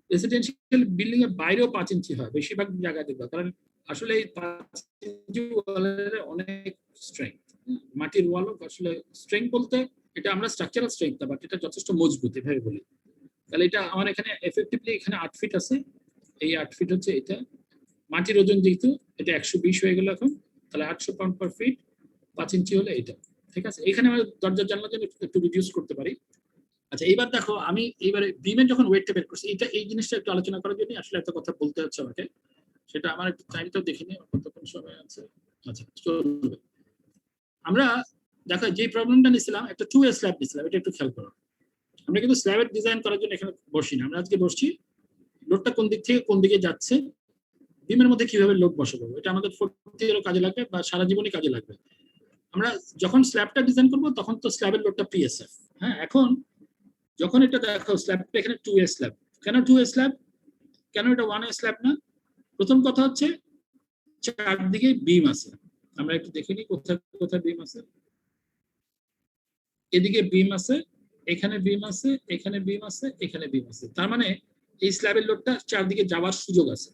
রেসিডেন্সিয়াল বিল্ডিং এর বাইরেও 5 ইঞ্চি হয় বেশিরভাগ জায়গায় দেখবে, কারণ আসলে এই 5 ইঞ্চি ওয়ালের অনেক স্ট্রেংথ। মাটির ওয়াল আসলে স্ট্রেংথ বলতে এটা আমরা স্ট্রাকচারাল স্ট্রেংথ না, বাট এটা যথেষ্ট মজবুত এভাবে বলি। তাহলে এটা আমার এখানে এফেক্টিভলি এখানে 8 ফিট আছে। এই 8 ফিট হচ্ছে এটা। মাটির ওজন যেহেতু এটা 120 হয়ে গেল এখন, তাহলে 800 পাউন্ড পার ফিট, 5 ইঞ্চি হলে এটা। ঠিক আছে, এখানে আমরা দরজা জানলার জন্য একটু রিডিউস করতে পারি। আচ্ছা এইবার দেখো আমি এইবারে বিমের যখন ওয়েটটা বের করছি, এই জিনিসটা একটু আলোচনা করার জন্য আসলে একটা কথা বলতে হচ্ছে আমাকে। সেটা আমার একটু টাইমটাও দেখে নিই কতক্ষণ সময় আছে। আচ্ছা চলবে। আমরা দেখো যে প্রবলেমটা নিছিলাম, একটা 2A স্ল্যাব নিছিলাম, এটা একটু খেয়াল করো। আমরা কিন্তু স্ল্যাবের ডিজাইন করার জন্য এখানে বসি না, আমরা আজকে বসছি লোডটা কোন দিক থেকে কোন দিকে যাচ্ছে, বিমের মধ্যে কিভাবে লোড বসাবো। এটা আমাদের 4th ইয়ারও কাজে লাগবে বা সারা জীবনই কাজে লাগবে। আমরা যখন স্ল্যাবটা ডিজাইন করব তখন তো স্ল্যাবের লোডটা PSF। হ্যাঁ, এখন যখন এটা দেখো স্ল্যাবটা এখানে 2A স্ল্যাব, কেন 2A স্ল্যাব, কেন এটা 1A স্ল্যাব না? প্রথম কথা হচ্ছে চারদিকে বিম আছে। আমরা একটু দেখে নিই কোথায় কোথায় বিম আছে। এদিকে বিম আছে, এখানে বিম আছে, এখানে বিম আছে, এখানে বিম আছে। তার মানে এই স্ল্যাবের লোডটা চারদিকে যাওয়ার সুযোগ আছে,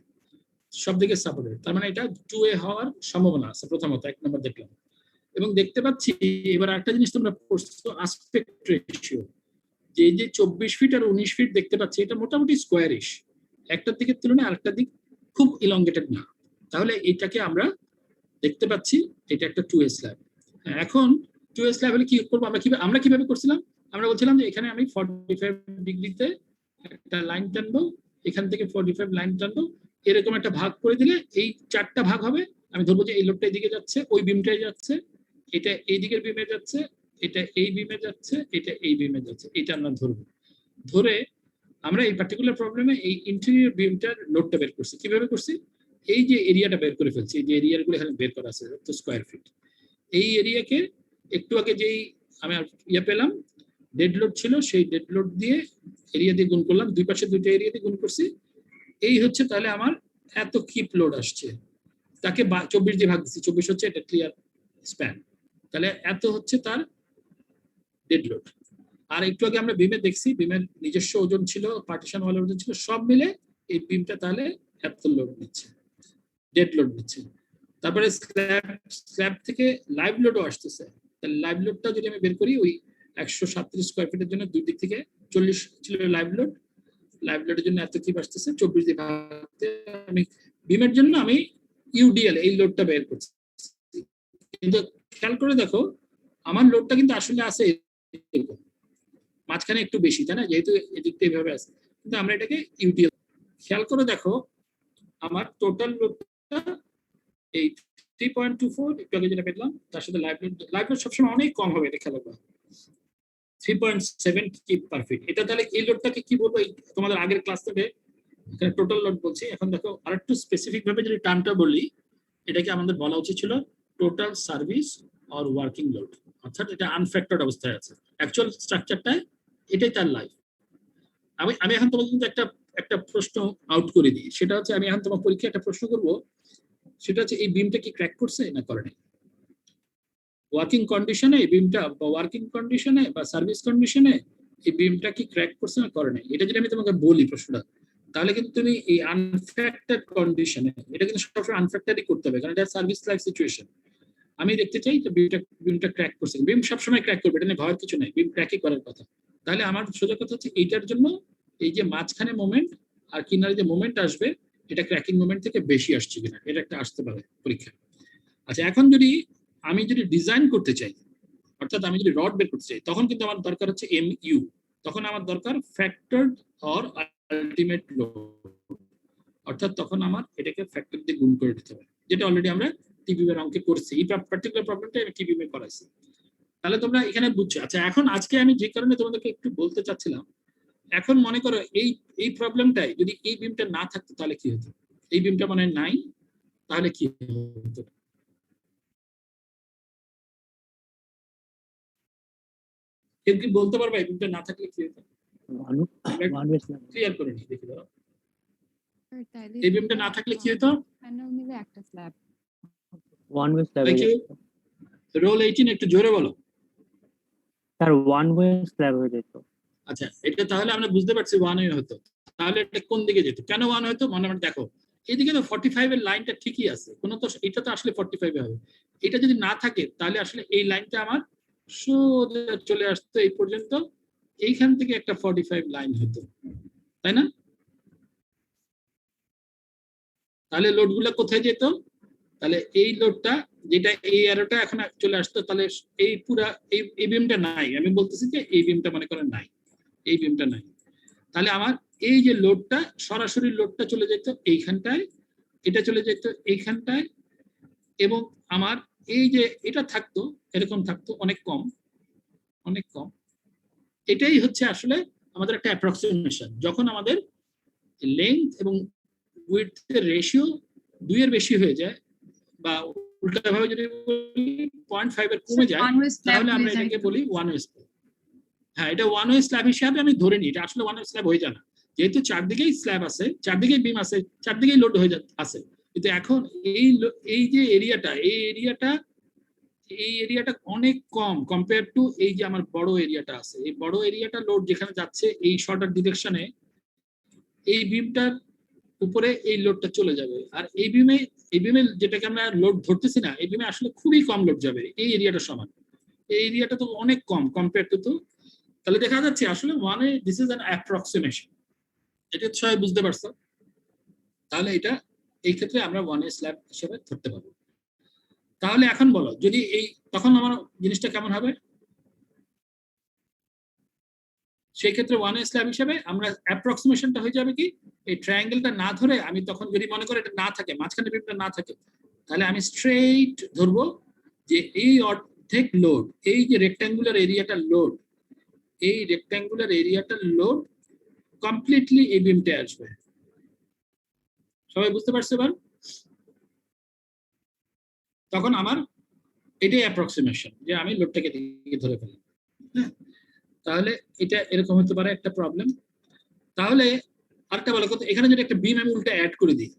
সব দিকে সাপোর্টেড। তার মানে এটা 2A হওয়ার সম্ভাবনা আছে, প্রথমত 1 নম্বর দেখলাম। এবং দেখতে পাচ্ছি এবার একটা জিনিস তোমরা পড়ছো, আসপেক্ট রেশিও। যে এই যে 24 ফিট আর 19 ফিট দেখতে পাচ্ছি, এটা মোটামুটি স্কোয়ারিশ, একটার দিকের তুলনায় আরেকটা দিক খুব ইলংগেটেড না। তাহলে এটাকে আমরা দেখতে পাচ্ছি এটা একটা 2A স্ল্যাব। এখন 2A স্ল্যাব হলে কি করবো আমরা কিভাবে করছিলাম? আমরা বলছিলাম যে এখানে আমি 45 ডিগ্রিতে একটা লাইন টানবো, এখান থেকে 45 লাইন টানবো, এরকম একটা ভাগ করে দিলে এই 4টা ভাগ হবে আমি ধরবো যে এই লোডটা এইদিকে যাচ্ছে, ওই বিমটাই যাচ্ছে, এটা এই দিকের বিমে যাচ্ছে, এটা এই বিমে যাচ্ছে, এটা এই বিমে যাচ্ছে, এটা আমরা ধরবো। ধরে আমরা এই পার্টিকুলার প্রবলেমে এই ইন্টেরিয়র বিমটার লোডটা বের করছি। কিভাবে করছি? এই যে এরিয়াটা বের করে ফেলছি, এই যে এরিয়াগুলো এখানে বের করা আছে তো স্কোয়ার ফিট। এই এরিয়াকে একটু আগে যেই আমি পেলাম ডেড লোড ছিল, সেই ডেড লোড দিয়ে এরিয়া দিয়ে গুণ করলাম, দুই পাশে দুইটা এরিয়া দিয়ে গুণ করছি। এই হচ্ছে তাহলে আমার এত কিপ লোড আসছে, তাকে 24 দিয়ে ভাগ দিচ্ছি, 24 হচ্ছে এটা ক্লিয়ার স্প্যান, তাহলে এত হচ্ছে তার ডেড লোড। আর একটু আগে আমরা বিমে দেখছি, বিমের নিজস্ব ওজন ছিল, পার্টিশন ওয়ালের ওজন ছিল, সব মিলে এই বিমটা তাহলে এত লোড নিচ্ছে, ডেড লোড নিচ্ছে। তারপরে স্ল্যাব থেকে লাইভ লোডও আসতেছে, তাহলে লাইভ লোডটা যদি আমি বের করি, ওই 137 স্কোয়ার ফিটের জন্য দুই দিক থেকে 40 ছিল লাইভ লোড, লাইভ লোডের জন্য এত কিপ আসতেছে, 24 দিয়ে ভাগ। আমি বিমের জন্য আমি ইউডিএল এই লোডটা বের করছি, কিন্তু খেয়াল করে দেখো আমার লোডটা কিন্তু আসলে আছে এরকম, মাঝখানে একটু বেশি, তাই না, যেহেতু এদিকটা এইভাবে আছে, কিন্তু আমরা এটাকে ইউডিএল। খেয়াল করে দেখো আমার টোটাল লোডটা এই 3.24, একটু আগে যেটা পেলাম, তার সাথে লাইভ লোড সবসময় অনেক কম হবে, এটা খেয়াল করো, 3.7 কিপ পার ফিট। এটা তাহলে এই লোডটাকে কি বলবো? তোমাদের আগের ক্লাস থেকে এখানে টোটাল লোড বলছি, এখন দেখো আরেকটু স্পেসিফিক ভাবে যদি টার্মটা বলি, এটাকে আমাদের বলা উচিত ছিল total service or working load, অর্থাৎ এটা আনফ্যাক্টরড অবস্থায় আছে, অ্যাকচুয়াল স্ট্রাকচারটায় এটাই তার লাইফ। আমি এখন তোমাকে কিন্তু একটা প্রশ্ন আউট করে দিই, সেটা হচ্ছে আমি এখন তোমার পরীক্ষায় একটা প্রশ্ন করবো, সেটা হচ্ছে এই বিমটা কি ক্র্যাক করছে না করে নাই? ওয়ার্কিং কন্ডিশনে এই বিমটা, বা ওয়ার্কিং কন্ডিশনে বা সার্ভিস কন্ডিশনে এই বিমটা কি ক্র্যাক করছে না করে নাই? এটা যদি আমি তোমাকে বলি প্রশ্নটা, তাহলে কিন্তু তুমি এই আনফ্যাক্টরড কন্ডিশনে, এটা কিন্তু সবসময় আনফ্যাক্টরই করতে হবে, কারণ এটা সার্ভিস লাইফ সিচুয়েশন। আমি দেখতে চাই তো বিমটা ক্র্যাক করছে, বিম সবসময় ক্র্যাক করবে, এটা নিয়ে ভয়ের কিছু নাই, বিম ক্র্যাকই করার কথা। তাহলে আমার সোজা কথা হচ্ছে এইটার জন্য এই যে মাঝখানে মোমেন্ট আর কিনারে যে মোমেন্ট আসবে, এটা ক্র্যাকিং মোমেন্ট থেকে বেশি আসছে কিনা, এটা একটা আসতে পারে পরীক্ষায়। আচ্ছা, এখন যদি আমি ডিজাইন করতে চাই, অর্থাৎ আমি যদি রড বের করতে চাই, তখন কিন্তু আমার দরকার হচ্ছে MU, তখন আমার দরকার ফ্যাক্টরড অর আলটিমেট লোড, অর্থাৎ তখন আমার এটাকে ফ্যাক্টর দিয়ে গুণ করে দিতে হবে, যেটা অলরেডি আমরা টিবিএম এর অঙ্কে করছি। এই পার্টিকুলার প্রবলেমটা আমি টিবিএম এ করাইছি, তাহলে তোমরা এখানে বুঝছো। আচ্ছা, এখন আজকে আমি যে কারণে তোমাদেরকে একটু বলতে চাচ্ছিলাম, এখন মনে করো এই প্রবলেমটাই যদি এই বিমটা না থাকতো তাহলে কি হতো? এই বিমটা মানে নাই, তাহলে কি হতো? কেউ কি বলতে পারবে এই বিমটা না থাকলে কি হতো? ক্লিয়ার করে নি, দেখি দাও এই বিমটা না থাকলে কি হতো?
প্যানেল মিলে একটা slab.
One way slab.
Roll 18 একটু জোরে বলো।
স্যার ওয়ান ওয়ে স্ল্যাব হয়ে যেত।
আচ্ছা, এটা তাহলে আমরা বুঝতে পারছি ওয়ান ওয়ে হতো, তাহলে এটা কোন দিকে যেত? কেন ওয়ান হতো? মনে মনে দেখো, এইদিকে তো 45 এর লাইনটা ঠিকই আছে, কোনো তো এটা তো আসলে 45 এ হবে, এটা যদি না থাকে তাহলে আসলে এই লাইনটা আমার সোজা চলে আসতো এই পর্যন্ত, এইখান থেকে একটা 45 লাইন হতো, তাই না? তাহলে লোডগুলো কোথায় যেত? তাহলে এই লোডটা, যেটা এই অ্যারোটা এখন চলে আসতো, তাহলে এই পুরা এই বিমটা নাই, আমি বলতেছি যে এই বিমটা মনে করেন নাই, এই বিমটা নাই, তাহলে আমার এই যে লোডটা, সরাসরি লোডটা চলে যেত এইখানটায়, এটা চলে যেত এইখানটায়, এবং আমার এই যে এটা থাকতো এরকম থাকতো, অনেক কম, অনেক কম। এটাই হচ্ছে আসলে আমাদের একটা অ্যাপ্রক্সিমেশন, যখন আমাদের লেন্থ এবং উইডথের রেশিও 2 এর বেশি হয়ে যায়, বা উল্টাভাবে যদি 0.5 এর কমে যায়, তাহলে আমরা এটাকে বলি ওয়ান ওয়ে স্ল্যাব। হ্যাঁ, এটা ওয়ান ওয়ে স্ল্যাব হিসাবে আমি ধরে নিই, এটা আসলে ওয়ান ওয়ে স্ল্যাব হয়ে যায় না, যেহেতু চারদিকেই স্ল্যাব আছে, চারদিকেই বিম আছে, চারদিকেই লোড হয়ে আছে। কিন্তু এখন এই যে এরিয়াটা, এই এরিয়াটা অনেক কম কম্পেয়ার টু এই যে আমার বড় এরিয়াটা আছে, এই বড় এরিয়াটা লোড যেখানে যাচ্ছে এই শর্টার ডিরেকশনে, এই বিমটার উপরে এই লোডটা চলে যাবে, আর এই বিমে যেটাকে আমরা লোড ধরতেছি না, এই বিমে আসলে খুবই কম লোড যাবে এই এরিয়াটা সমান, এই এরিয়াটা তো অনেক কম কম্পেয়ার টু। তাহলে দেখা যাচ্ছে আসলে ওয়ানে দিস ইজ অ্যান অ্যাপ্রক্সিমেশন, এটা সবাই বুঝতে পারছো? তাহলে এটা এই ক্ষেত্রে আমরা ওয়ান ওয়ে স্ল্যাব হিসেবে ধরতে পারবো। তাহলে এখন বলো, যদি তখন আমার জিনিসটা কেমন হবে? সেই ক্ষেত্রে ওয়ান ওয়ে স্ল্যাব হিসেবে আমরা অ্যাপ্রক্সিমেশনটা হয়ে যাবে কি, এই ট্রায়াঙ্গেলটা না ধরে আমি তখন যদি মনে করি এটা না থাকে, মাঝখানে বিমটা না থাকে, তাহলে আমি স্ট্রেইট ধরবো যে এই অর্ধেক লোড, এই যে রেক্ট্যাঙ্গুলার এরিয়াটা লোড, এই রেক্ট্যাঙ্গুলার এরিয়াটা লোড কমপ্লিটলি এই বিমটা আসবে। সবাই বুঝতে পারছে এবার? তখন আমার এটাই অ্যাপ্রক্সিমেশন যে আমি লোডটাকে দিকে ধরে ফেলি। হ্যাঁ, তাহলে এটা এরকম হতে পারে একটা প্রবলেম। তাহলে আরেকটা ভালো কথা, এখানে যদি একটা বিম আমি উল্টা অ্যাড করে দিই,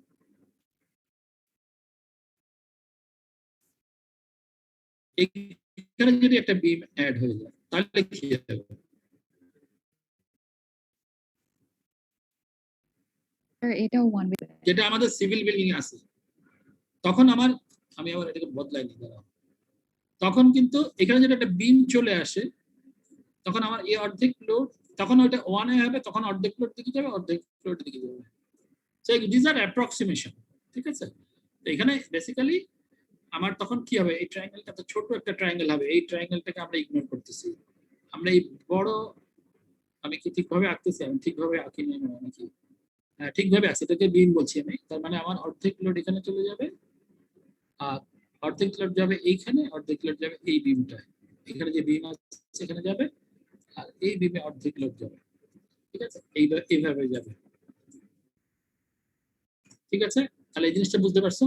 এখানে যদি একটা বিম অ্যাড হয়ে যায় তাহলে কি হবে?
এটা ওয়ান ওয়ে।
যেটা আমাদের সিভিল বিল্ডিং আছে, তখন আমি আবার এটাকে বদলাই নিই দাঁড়াও। তখন কিন্তু এখানে যদি একটা বিম চলে আসে, তখন আমার এই অর্ধেক লোড, তখন ওইটা ওয়ান এ হবে, তখন অর্ধেক লোড দিকে যাবে, অর্ধেক লোড দিকে যাবে। সো দিস আর অ্যাপ্রক্সিমেশন, ঠিক আছে? তো এখানে বেসিক্যালি আমার তখন কি হবে, এই ট্রায়াঙ্গেলটা তো ছোট একটা ট্রায়াঙ্গেল হবে, এই ট্রায়াঙ্গেলটাকে আমরা ইগনোর করতেছি। আমরা এই বড়, আমি কি ঠিকভাবে আঁকতেছি? আমি ঠিকভাবে আঁকিনি নাকি? হ্যাঁ, ঠিকভাবে আছে, এটাকে বিম বলছি আমি। তার মানে আমার অর্ধেক লোড এখানে চলে যাবে, আর অর্ধেক লোড যাবে এইখানে, অর্ধেক লোড যাবে এই বিমটায়, এখানে যে বিম আছে এখানে যাবে, আর এই বিমে অর্ধেক লোড যাবে, ঠিক আছে? এইভাবে যাবে, ঠিক আছে? তাহলে এই জিনিসটা বুঝতে পারছো?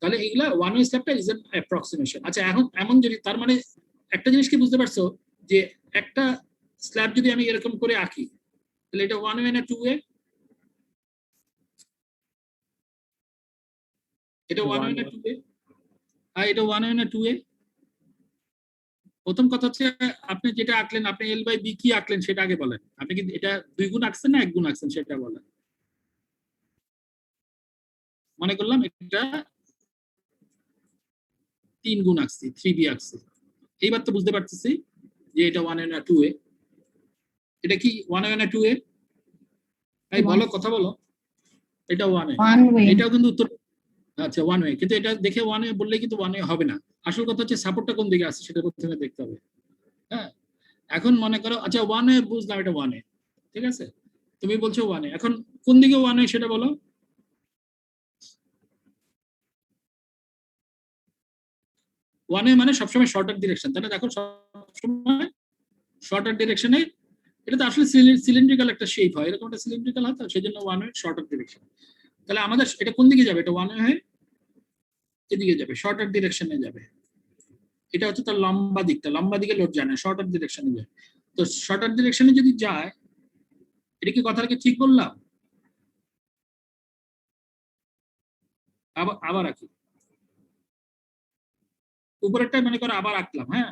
তাহলে এইগুলা ওয়ান ওয়ে স্ল্যাবটা ইজ এন অ্যাপ্রক্সিমেশন। আচ্ছা, এখন এমন যদি, তার মানে একটা জিনিস কি বুঝতে পারছো, যে একটা স্ল্যাব যদি আমি এরকম করে আঁকি, তাহলে এটা ওয়ান ওয়ে না টু ওয়ে? এটা ওয়ান ওয়ে না টু ওয়ে? আর এটা ওয়ান ওয়ে না টু ওয়ে? প্রথম কথা হচ্ছে, আপনি যেটা আঁকলেন, আপনি এল বাই বি কি আঁকলেন সেটা আগে বলেন। আপনি কি এটা 2 গুণ আঁকছেন না 1 গুণ আঁকছেন সেটা বলেন। মনে করলাম এটা 3 গুণ আঁকছি, 3b আঁকছি। এইবার তো বুঝতে পারতেছি যে এটা ওয়ান ওয়ে না টু ওয়ে। এটা কি ওয়ান ওয়ে না টু ওয়ে? এই বলো, কথা বলো। এটা ওয়ান ওয়ে। এটাও কিন্তু উত্তর, আচ্ছা ওয়ান ওয়ে, কিন্তু এটা দেখে ওয়ান ওয়ে বললে কিন্তু ওয়ান ওয়ে হবে না। আসল কথা হচ্ছে সাপোর্টটা কোন দিকে আছে সেটা প্রথমে দেখতে হবে। হ্যাঁ, এখন মনে করো, আচ্ছা ওয়ান ওয়ে বুঝলাম, এটা ওয়ান ওয়ে, ঠিক আছে? তুমি বলছো ওয়ান ওয়ে, এখন কোন দিকে ওয়ান ওয়ে সেটা বলো। ওয়ান ওয়ে মানে সবসময় শর্টার ডিরেকশন, তাই না? দেখো সবসময় শর্টার ডিরেকশনে, এটা তো আসলে সিলিন্ড্রিক্যাল একটা শেপ হয়, এরকম একটা সিলিন্ড্রিক্যাল হয়, তো সেই জন্য ওয়ান ওয়ে শর্টার ডিরেকশন। তাহলে আমাদের এটা কোন দিকে যাবে? এটা ওয়ান ওয়ে হয়ে এদিকে যাবে, শর্টার ডিরেকশনে যাবে। এটা হচ্ছে তার লম্বা দিকটা, লম্বা দিকে লোড যায় না, শর্টার ডিরেকশনে যায়। তো শর্টার ডিরেকশনে যদি যায়, এটা কি কথাটাকে ঠিক বললাম? আবার আঁকি, উপরেরটা মনে করো আবার আঁকলাম। হ্যাঁ,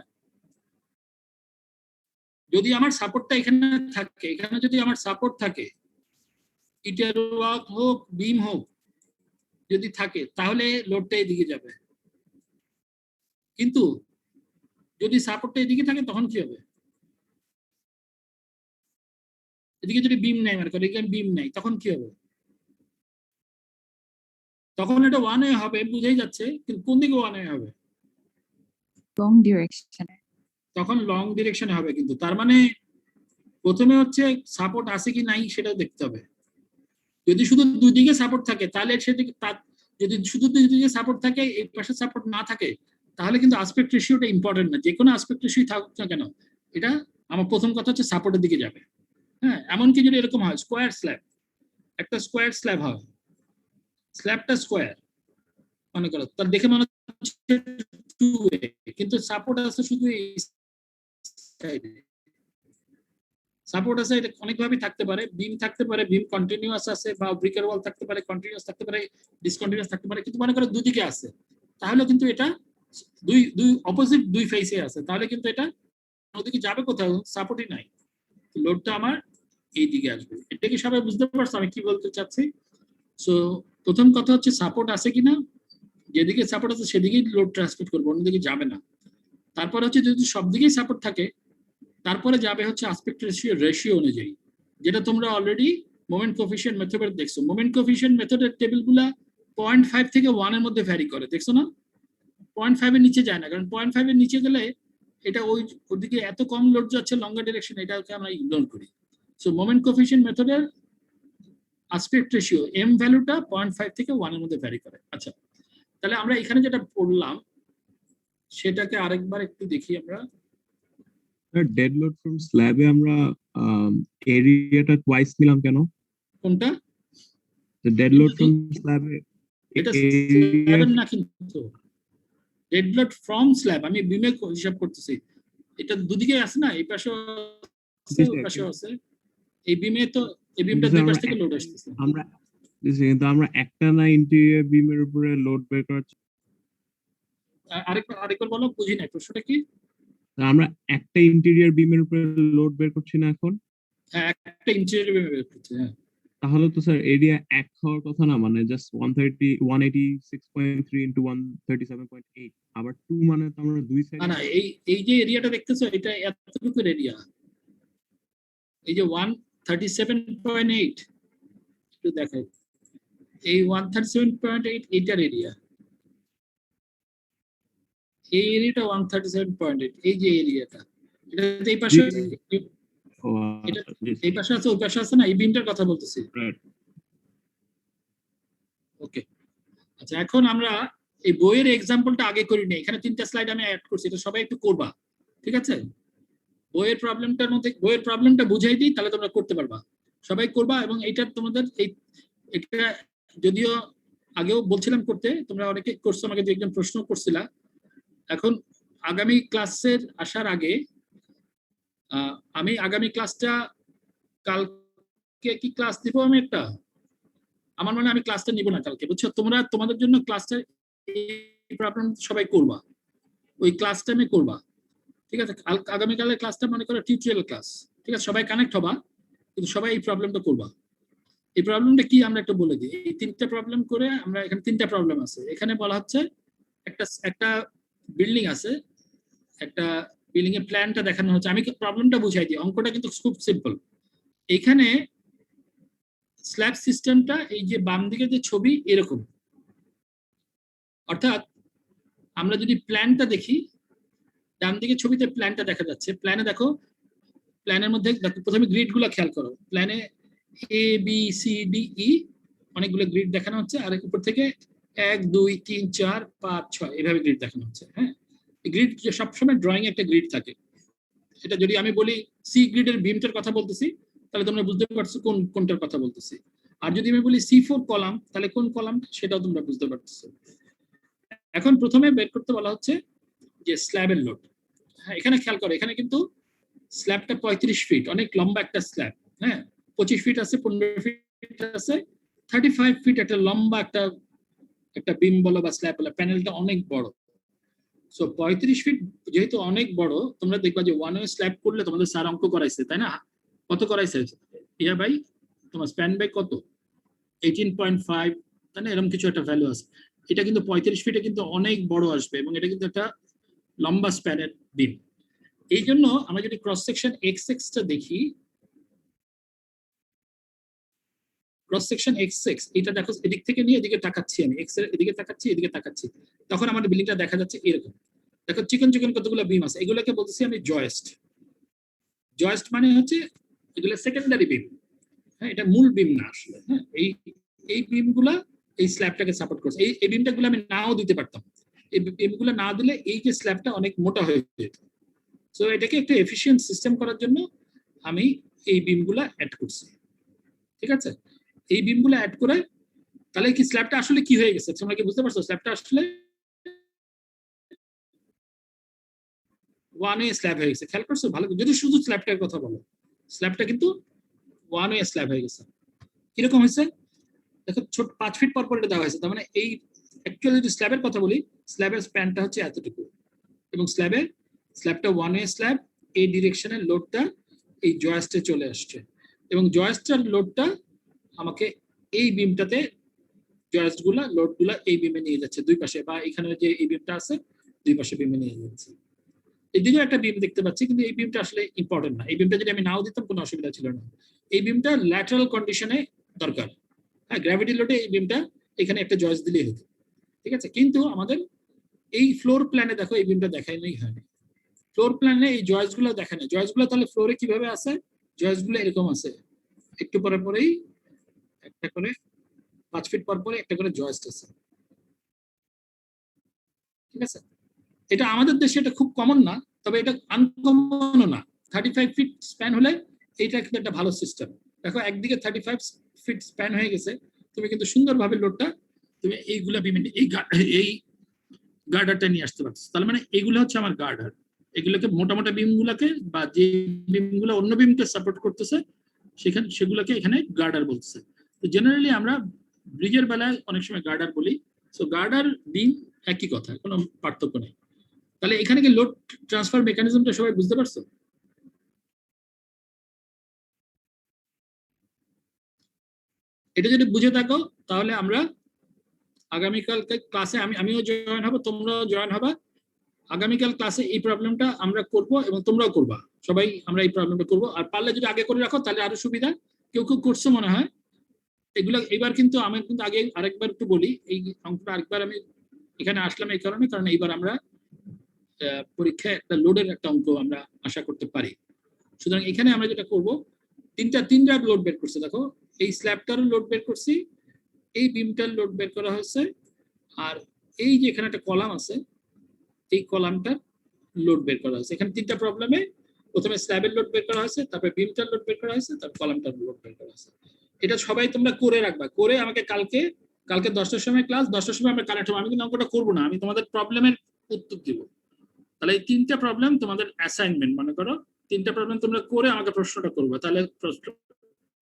যদি আমার সাপোর্টটা এখানে থাকে, এখানে যদি আমার সাপোর্ট থাকে, ইটের ওয়ার্ক হোক বিম হোক, যদি থাকে তাহলে লোডটা এদিকে যাবে। কিন্তু যদি সাপোর্টটা এদিকে থাকে তখন কি হবে? এদিকে যদি বিম নাই, মানে এখানে বিম নাই, তখন কি হবে? তখন এটা ওয়ান ওয়ে হবে, বুঝেই যাচ্ছে, কিন্তু কোন দিকে ওয়ান ওয়ে হবে?
লং ডিরেকশনে।
তখন লং ডিরেকশনে হবে। কিন্তু তার মানে প্রথমে হচ্ছে সাপোর্ট আছে কি নাই সেটাও দেখতে হবে। যদি শুধু দুই দিকে সাপোর্ট থাকে তাহলে সেদিকে, যদি শুধু দুই দিকে সাপোর্ট থাকে, এই পাশে সাপোর্ট না থাকে, তাহলে কিন্তু আসপেক্ট রেশিওটা ইম্পর্টেন্ট না। যে কোনো আসপেক্ট রেশিও থাকুক না কেন, এটা আমার প্রথম কথা হচ্ছে সাপোর্টের দিকে যাবে। হ্যাঁ, এমনকি যদি এরকম হয় স্কোয়ার স্ল্যাব, একটা স্কোয়ার স্ল্যাব হয়, স্ল্যাবটা স্কোয়ার মনে করো, তার দেখে মনে হচ্ছে টু ওয়ে, কিন্তু সাপোর্ট আছে শুধু এই সাইডে। সাপোর্ট আছে, এটা অনেকভাবে থাকতে পারে, বিম থাকতে পারে, বিম কন্টিনিউয়াস আছে, বা ব্রিকের ওয়াল থাকতে পারে, কন্টিনিউয়াস থাকতে পারে, ডিসকন্টিনিউয়াস থাকতে পারে, কিন্তু মনে করো দুদিকে আছে, তাহলে কিন্তু এটা দুই অপোজিট দুই ফেসে আছে, তাহলে কিন্তু এটা ওদিকে যাবে কোথাও, সাপোর্টই নাই, লোডটা আমার এই দিকে আসবে। এটা কি সবাই বুঝতে পারছো আমি কি বলতে চাচ্ছি? সো প্রথম কথা হচ্ছে সাপোর্ট আছে কিনা, যেদিকে সাপোর্ট আছে সেদিকেই লোড ট্রান্সমিট করবো, অন্যদিকে যাবে না। তারপর হচ্ছে যদি সব দিকেই সাপোর্ট থাকে, তারপরে যাবে হচ্ছে আসপেক্ট রেশিও অনুযায়ী, যেটা তোমরা অলরেডি মোমেন্ট কোএফিশিয়েন্ট মেথডে দেখছো। মোমেন্ট কোএফিশিয়েন্ট মেথডের টেবিলগুলা 0.5 থেকে 1 এর মধ্যে ভ্যারি করে, দেখছো না? 0.5 এর নিচে যায় না, কারণ 0.5 এর নিচে গেলে এটা ওদিকে এত কম লোড যাচ্ছে লঙ্গার ডিরেকশন, এটাকে আমরা ইগনোর করি। সো মোমেন্ট কোএফিশিয়েন্ট মেথডের আসপেক্ট রেশিও এম ভ্যালুটা 0.5 থেকে 1 এর মধ্যে ভ্যারি করে। আচ্ছা, তাহলে আমরা এখানে যেটা পড়লাম সেটাকে আরেকবার একটু দেখি আমরা।
ডেড লোড ফ্রম স্ল্যাবে আমরা এরিয়াটা টুয়াইস নিলাম কেন?
কোনটা?
ডেড লোড ফ্রম স্ল্যাবে
এটা
এরিয়া
স্ল্যাবের না কিন্তু, ডেড লোড ফ্রম স্ল্যাব আমি বিমে হিসাব করতেছি। এটা দুদিকে আছে না, এই পাশে আছে ওই পাশে আছে। এই বিমে তো এই বিমটা দুই পাশ থেকে লোড আসতেছে।
আমরা কিন্তু আমরা একটা না ইন্টেরিয়র বিমের উপরে লোড বের করার
আরেকবার বলো, বুঝি নাই প্রশ্নটা কি?
আমরা একটা ইন্টেরিয়র বিমের উপরে লোড বের করছি না এখন?
হ্যাঁ, একটা ইঞ্চির বিমে বের করছে। হ্যাঁ,
তাহলে তো স্যার এরিয়া এক হওয়ার কথা না, মানে জাস্ট 186.3 ইনটু 137.8, আবার 2 মানে তো আমরা দুই সাইড
না এই যে এরিয়াটা দেখতেছো এটা এতটুকু এরিয়া, এই যে 137.8 একটু দেখো, এই 137.8 এটার এরিয়া, এই এরিয়াটা 137.8, এই যে এরিয়াটা এটা এই পাশে এটা এই পাশে আছে ওই পাশে আছে না, এই বিমটার কথা বলতেছি। ওকে, আচ্ছা এখন আমরা এই বইয়ের এক্সাম্পলটা আগে করি নি, এখানে 3টা স্লাইড আমি অ্যাড করছি, এটা সবাই একটু করবা, ঠিক আছে? বইয়ের প্রবলেমটার মধ্যে বইয়ের প্রবলেমটা বুঝাই দিই, তাহলে তোমরা করতে পারবা, সবাই করবা। এবং এটা তোমাদের এটা যদিও আগেও বলছিলাম করতে, তোমরা অনেকে করছো, আমাকে দু একজন প্রশ্ন করছিলা। এখন আগামী ক্লাসের আসার আগে আমি আগামী ক্লাসটা কালকে কি ক্লাস দিব আমি একটা, আমার মনে হয় আমি ক্লাসটা নিব না কালকে, বুঝছো? তোমরা তোমাদের জন্য ক্লাসটা এই প্রবলেম সবাই করবা, ওই ক্লাসটা আমি করবা, ঠিক আছে? আগামীকালের ক্লাসটা মনে করো টিউটোরিয়াল ক্লাস, ঠিক আছে? সবাই কানেক্ট হবা, কিন্তু সবাই এই প্রবলেমটা করবা। এই প্রবলেমটা কি আমরা একটু বলে দিই। এই 3টা প্রবলেম করে আমরা, এখানে 3টা প্রবলেম আছে। এখানে বলা হচ্ছে একটা বিল্ডিং আছে, একটা বিল্ডিং এর প্ল্যানটা দেখানো হচ্ছে। আমি প্রবলেমটা বুঝাই দিই, অঙ্কটা কিন্তু খুব সিম্পল। এখানে স্ল্যাব সিস্টেমটা এই যে বাম দিকে যে ছবি এরকম, অর্থাৎ আমরা যদি প্ল্যানটা দেখি, ডান দিকে ছবিতে প্ল্যানটা দেখা যাচ্ছে। প্ল্যানে দেখো, প্ল্যানের মধ্যে দেখো প্রথমে গ্রিড গুলো খেয়াল করো। প্ল্যানে A B C D E অনেকগুলো গ্রিড দেখানো হচ্ছে, আর উপর থেকে 1 2 3 4 5 6 এভাবে গ্রিড দেখানো হচ্ছে। হ্যাঁ, এই গ্রিড সবসময় ড্রয়িং একটা গ্রিড থাকে। এটা যদি আমি বলি সি গ্রিডের বিমটার কথা বলতেছি, তাহলে তোমরা বুঝতে পারছো কোনটার কথা বলতেছি। আর যদি আমি বলি C4 কলাম, তাহলে কোন কলাম সেটাও তোমরা বুঝতে পারছো। এখন প্রথমে বের করতে বলা হচ্ছে যে স্ল্যাবের লোড। হ্যাঁ, এখানে খেয়াল করো, এখানে কিন্তু স্ল্যাবটা 35 ফিট, অনেক লম্বা একটা স্ল্যাব। হ্যাঁ, 25 ফিট আছে, 15 ফিট আছে, 35 ফিট একটা লম্বা একটা বিম বলো বা স্ল্যাব বলো, প্যানেলটা অনেক বড়। সো 35 ফিট যেহেতু অনেক বড়, তোমরা দেখবা যে ওয়ান ওয়ে স্ল্যাব করলে তোমাদের স্যার অঙ্ক করাইছে, তাই না? কত করাইছে ইয়া ভাই? তোমার স্প্যান বাই কত? 18.5, তাই না? এরকম কিছু একটা ভ্যালু আছে। এটা কিন্তু 35 ফিটে কিন্তু অনেক বড় আসবে, এবং এটা কিন্তু একটা লম্বা স্প্যানের বিম। এই জন্য আমরা যদি ক্রস সেকশন এক্স এক্সটা দেখি, ক্রস সেকশন এক্স এক্স, এটা দেখো এদিক থেকে নিয়ে এদিকে তাকাচ্ছি, আমি এক্স এর এদিকে তাকাচ্ছি, এদিকে তাকাচ্ছি, তখন আমাদের বিল্ডিংটা দেখা যাচ্ছে এরকম। দেখো চিকন চিকন কতগুলো বিম আছে, এগুলোকে বলতেছি আমি জয়েস্ট। জয়েস্ট মানে হচ্ছে এগুলো সেকেন্ডারি বিম। হ্যাঁ, এটা মূল বিম না আসলে। হ্যাঁ, এই বিমগুলা এই স্ল্যাবটাকে সাপোর্ট করছে। এই বিমটাগুলো আমি নাও দিতে পারতাম, এই বিমগুলো না দিলে এই যে স্ল্যাবটা অনেক মোটা হয়ে যেত। সো এটাকে একটা এফিশিয়েন্ট সিস্টেম করার জন্য আমি এই বিমগুলা অ্যাড করছি, ঠিক আছে? এই বিমগুলো অ্যাড করে তাহলে কি স্ল্যাবটা আসলে কি হয়ে গেছে তোমরা কি বুঝতে পারছো? স্ল্যাবটা আসলে ওয়ান ওয়ে স্ল্যাব হয়ে গেছে। খেয়াল করছো ভালো? যদি শুধু স্ল্যাবটার কথা বলো, স্ল্যাবটা কিন্তু ওয়ান ওয়ে স্ল্যাব হয়ে গেছে। কিরকম হয়েছে দেখো, ছোট 5 ফিট পর এটা দেওয়া হয়েছে। তার মানে এই অ্যাকচুয়ালি যদি স্ল্যাবের কথা বলি, স্ল্যাবের স্প্যানটা হচ্ছে এতটুকু, এবং স্ল্যাবটা ওয়ান ওয়ে স্ল্যাব, এই ডিরেকশনের লোডটা এই জয়েস্টে চলে আসছে, এবং জয়েস্টের লোডটা আমাকে এই বিমটাতে জয়েস্টগুলা লোডগুলা এই বিমে নিয়ে যাচ্ছে দুই পাশে, বা এখানে যে এই বিমটা আছে দুই পাশে বিমে নিয়ে যাচ্ছে। এদিকেও একটা বিম দেখতে পাচ্ছি, কিন্তু এই বিমটা আসলে ইম্পর্টেন্ট না। এই বিমটা যদি আমি নাও দিতাম কোনো অসুবিধা ছিল না। এই বিমটা ল্যাটারাল কন্ডিশনে দরকার। হ্যাঁ, গ্র্যাভিটি লোডে এই বিমটা এখানে একটা জয়েস্ট দিলেই হতো, ঠিক আছে? কিন্তু আমাদের এই ফ্লোর প্ল্যানে দেখো এই বিমটা দেখাইলেই হয় না। ফ্লোর প্ল্যানে এই জয়েস্ট গুলো দেখা নেই। জয়েস্ট গুলো তাহলে ফ্লোরে কিভাবে আছে? জয়েস্ট গুলো এরকম আছে, একটু পরে পরেই একটা করে 5 ফিট পর পরে একটা করে জয়েস্ট আছে। ঠিক আছে? এটা আমাদের দেশে এটা খুব কমন না, তবে এটা আনকমনও না। 35 ফিট স্প্যান হলে এইটা কিন্তু একটা ভালো সিস্টেম। দেখো একদিকে 35 ফিট স্প্যান হয়ে গেছে, তুমি কিন্তু সুন্দরভাবে লোডটা তুমি এইগুলা এই গার্ডারটা নিয়ে আসতে পারছো। তার মানে এগুলো হচ্ছে আমার গার্ডার। এগুলোকে মোটা মোটা বিমগুলোকে বা যে বিমগুলো অন্য বিমকে সাপোর্ট করতেছে সেগুলোকে এখানে গার্ডার বলতেছে। তো জেনারেলি আমরা ব্রিজের বেলায় অনেক সময় গার্ডার বলি। সো গার্ডার বিম একই কথা, কোনো পার্থক্য নেই। তাহলে এখানে কি লোড ট্রান্সফার মেকানিজমটা সবাই বুঝতে পারছো? এটা যদি বুঝে থাকো তাহলে আমরা আগামীকালকে ক্লাসে আমিও জয়েন হব, তোমরাও জয়েন হবা। আগামীকাল ক্লাসে এই প্রবলেমটা আমরা করব এবং তোমরাও করবা, সবাই আমরা এই প্রবলেমটা করব। আর পারলে যদি আগে করে রাখো তাহলে আরো সুবিধা। কেউ কেউ করছে মনে হয় এগুলো। এবার কিন্তু আমি কিন্তু আগে আরেকবার একটু বলি, এই অঙ্কটা আরেকবার আমি এখানে আসলাম এই কারণে, কারণ এইবার আমরা পরীক্ষায় একটা লোডের একটা অঙ্ক আমরা আশা করতে পারি। সুতরাং এখানে আমরা যেটা করব, তিনটা লোড বের করছে। দেখো এই স্ল্যাবটারও লোড বের করছি, এই বিমটার লোড বের করা হয়েছে, আর এই যে এখানে একটা কলাম আছে এই কলামটার লোড বের করা হয়েছে। এখানে তিনটা প্রবলেমে প্রথমে স্ল্যাবের লোড বের করা হয়েছে, তারপরে বিমটার লোড বের করা হয়েছে, তারপর কলামটার লোড বের করা হয়েছে। এটা সবাই তোমরা করে রাখবা, করে আমাকে কালকে 10টার সময় ক্লাস, 10টার সময় আমরা কানেক্ট হবো। আমি কিন্তু অঙ্কটা করবো না, আমি তোমাদের প্রবলেমের উত্তর দিব। তাহলে এই তিনটা প্রবলেম তোমাদের অ্যাসাইনমেন্ট মনে করো, তিনটা প্রবলেম তোমরা করে আমাকে প্রশ্নটা করবে, তাহলে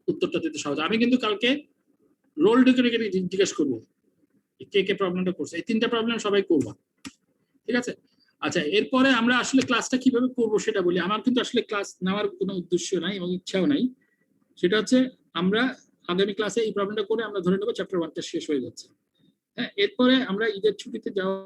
উত্তরটা দিতে সহজ। আমি কিন্তু কালকে রোল ডেকে জিজ্ঞেস করবো কে কে প্রবলেমটা করছে। এই তিনটা প্রবলেম সবাই করবা, ঠিক আছে? আচ্ছা, এরপরে আমরা আসলে ক্লাসটা কিভাবে করবো সেটা বলি। আমার কিন্তু আসলে ক্লাস নেওয়ার কোনো উদ্দেশ্য নাই এবং ইচ্ছাও নাই। সেটা হচ্ছে আমরা আগামী ক্লাসে এই প্রবলেমটা করে আমরা ধরে নেবো চ্যাপ্টার 1টা শেষ হয়ে যাচ্ছে। হ্যাঁ, এরপরে আমরা ঈদের ছুটিতে যাওয়া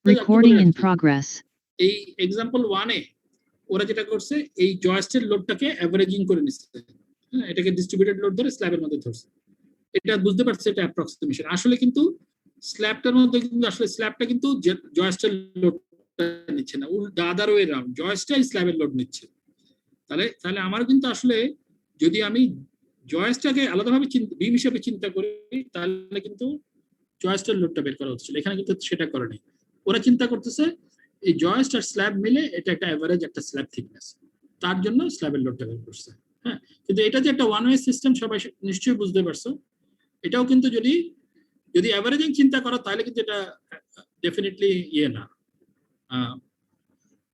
Recording in progress.
এই এক্সাম্পল 1-এ ওরা যেটা করছে এই জয়েস্টের লোডটাকে এভারেজিং করে নিচ্ছে। হ্যাঁ, এটাকে ডিস্ট্রিবিউটেড লোড ধরে স্ল্যাবের মধ্যে ধরছে। এটা বুঝতে পারছে এটা অ্যাপ্রক্সিমেশন। আসলে কিন্তু স্ল্যাবটার মধ্যে কিন্তু আসলে স্ল্যাবটা কিন্তু জয়েস্টের লোডটা নিচ্ছে না, দ্য আদার ওয়ে রাউন্ড, জয়েস্টটাই স্ল্যাবের লোড নিচ্ছে। তাহলে আমার কিন্তু আসলে যদি আমি জয়েস্টটাকে আলাদাভাবে বিম হিসেবে চিন্তা করি তাহলে কিন্তু জয়েস্টের লোডটা বের করা হচ্ছিল। এখানে কিন্তু সেটা করে নেই। ওরা চিন্তা করতেছে এই জয়েস্ট আর স্ল্যাব মিলে এটা একটা এভারেজ একটা স্ল্যাব থিকনেস, তার জন্য স্ল্যাবের লোডটা বের করছে। হ্যাঁ, কিন্তু এটা যে একটা ওয়ান ওয়ে সিস্টেম সবাই নিশ্চয়ই বুঝতে পারছো। এটাও কিন্তু যদি অ্যাভারেজিং চিন্তা করো তাহলে কিন্তু এটা ডেফিনেটলি না,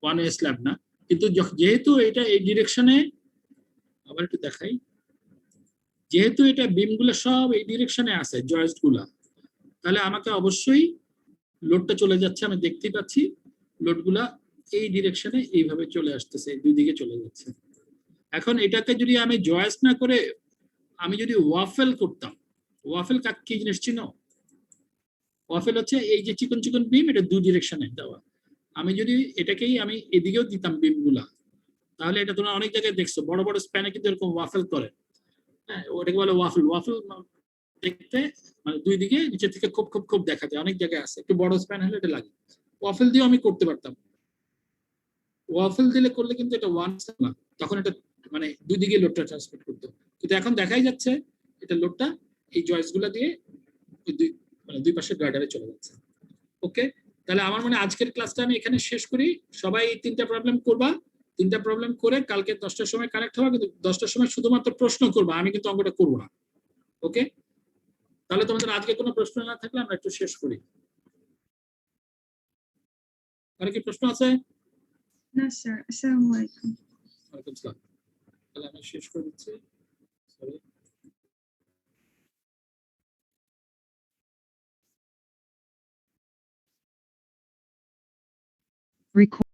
ওয়ান ওয়ে স্ল্যাব না। কিন্তু যেহেতু এটা এই ডিরেকশনে, আবার একটু দেখাই, যেহেতু এটা বিমগুলো সব এই ডিরেকশনে আছে জয়েস্ট গুলা, তাহলে আমাকে অবশ্যই লোডটা চলে যাচ্ছে, আমি দেখতেই পাচ্ছি লোডগুলা এই ডিরেকশনে এইভাবে চলে আসতেছে, দুই দিকে চলে যাচ্ছে। এখন এটাকে যদি আমি জয়েস্ট না করে আমি যদি ওয়াফেল করতাম, ওয়াফেল কি জিনিস চিনো? ওয়াফেল হচ্ছে এই যে চিকন চিকন বিম, এটা দুই ডিরেকশনে দেওয়া। আমি যদি এটাকেই আমি এদিকেও দিতাম বিমগুলা, তাহলে এটা তোমরা অনেক জায়গায় দেখছো, বড় বড় স্প্যানে কিন্তু এরকম ওয়াফেল করে। হ্যাঁ, ওটাকে বলে ওয়াফেল। ওয়াফেল দেখতে মানে দুই দিকে নিচে থেকে খুব খুব খুব দেখা যায়, অনেক জায়গায় আছে। একটু বড় স্প্যান হলে এটা লাগে। ওয়াফেল দিয়েও আমি করতে পারতাম। ওয়াফেল দিলে করলে কিন্তু এটা ওয়ান না, তখন এটা মানে দুই দিকে লোডটা ট্রান্সমিট করতো। কিন্তু এখন দেখাই যাচ্ছে এটা লোডটা এই জয়েন্টস গুলা দিয়ে দুই পাশে গার্ডারে চলে যাচ্ছে। ওকে, তাহলে আমার মানে আজকের ক্লাসটা আমি এখানে শেষ করি। সবাই এই তিনটা প্রবলেম করবা, তিনটা প্রবলেম করে কালকে 10টার সময় কানেক্ট হবা, কিন্তু 10টার সময় শুধুমাত্র প্রশ্ন করবা, আমি কিন্তু অঙ্কটা করবো না। ওকে, তাহলে তোমাদের আজকে কোনো প্রশ্ন না থাকলে আমরা একটু শেষ করি। আর কি প্রশ্ন আছে?
না স্যার, আসসালামু আলাইকুম।
ওয়ালাইকুম আসসালাম। তাহলে আমি শেষ করে দিচ্ছি। সরি।
Record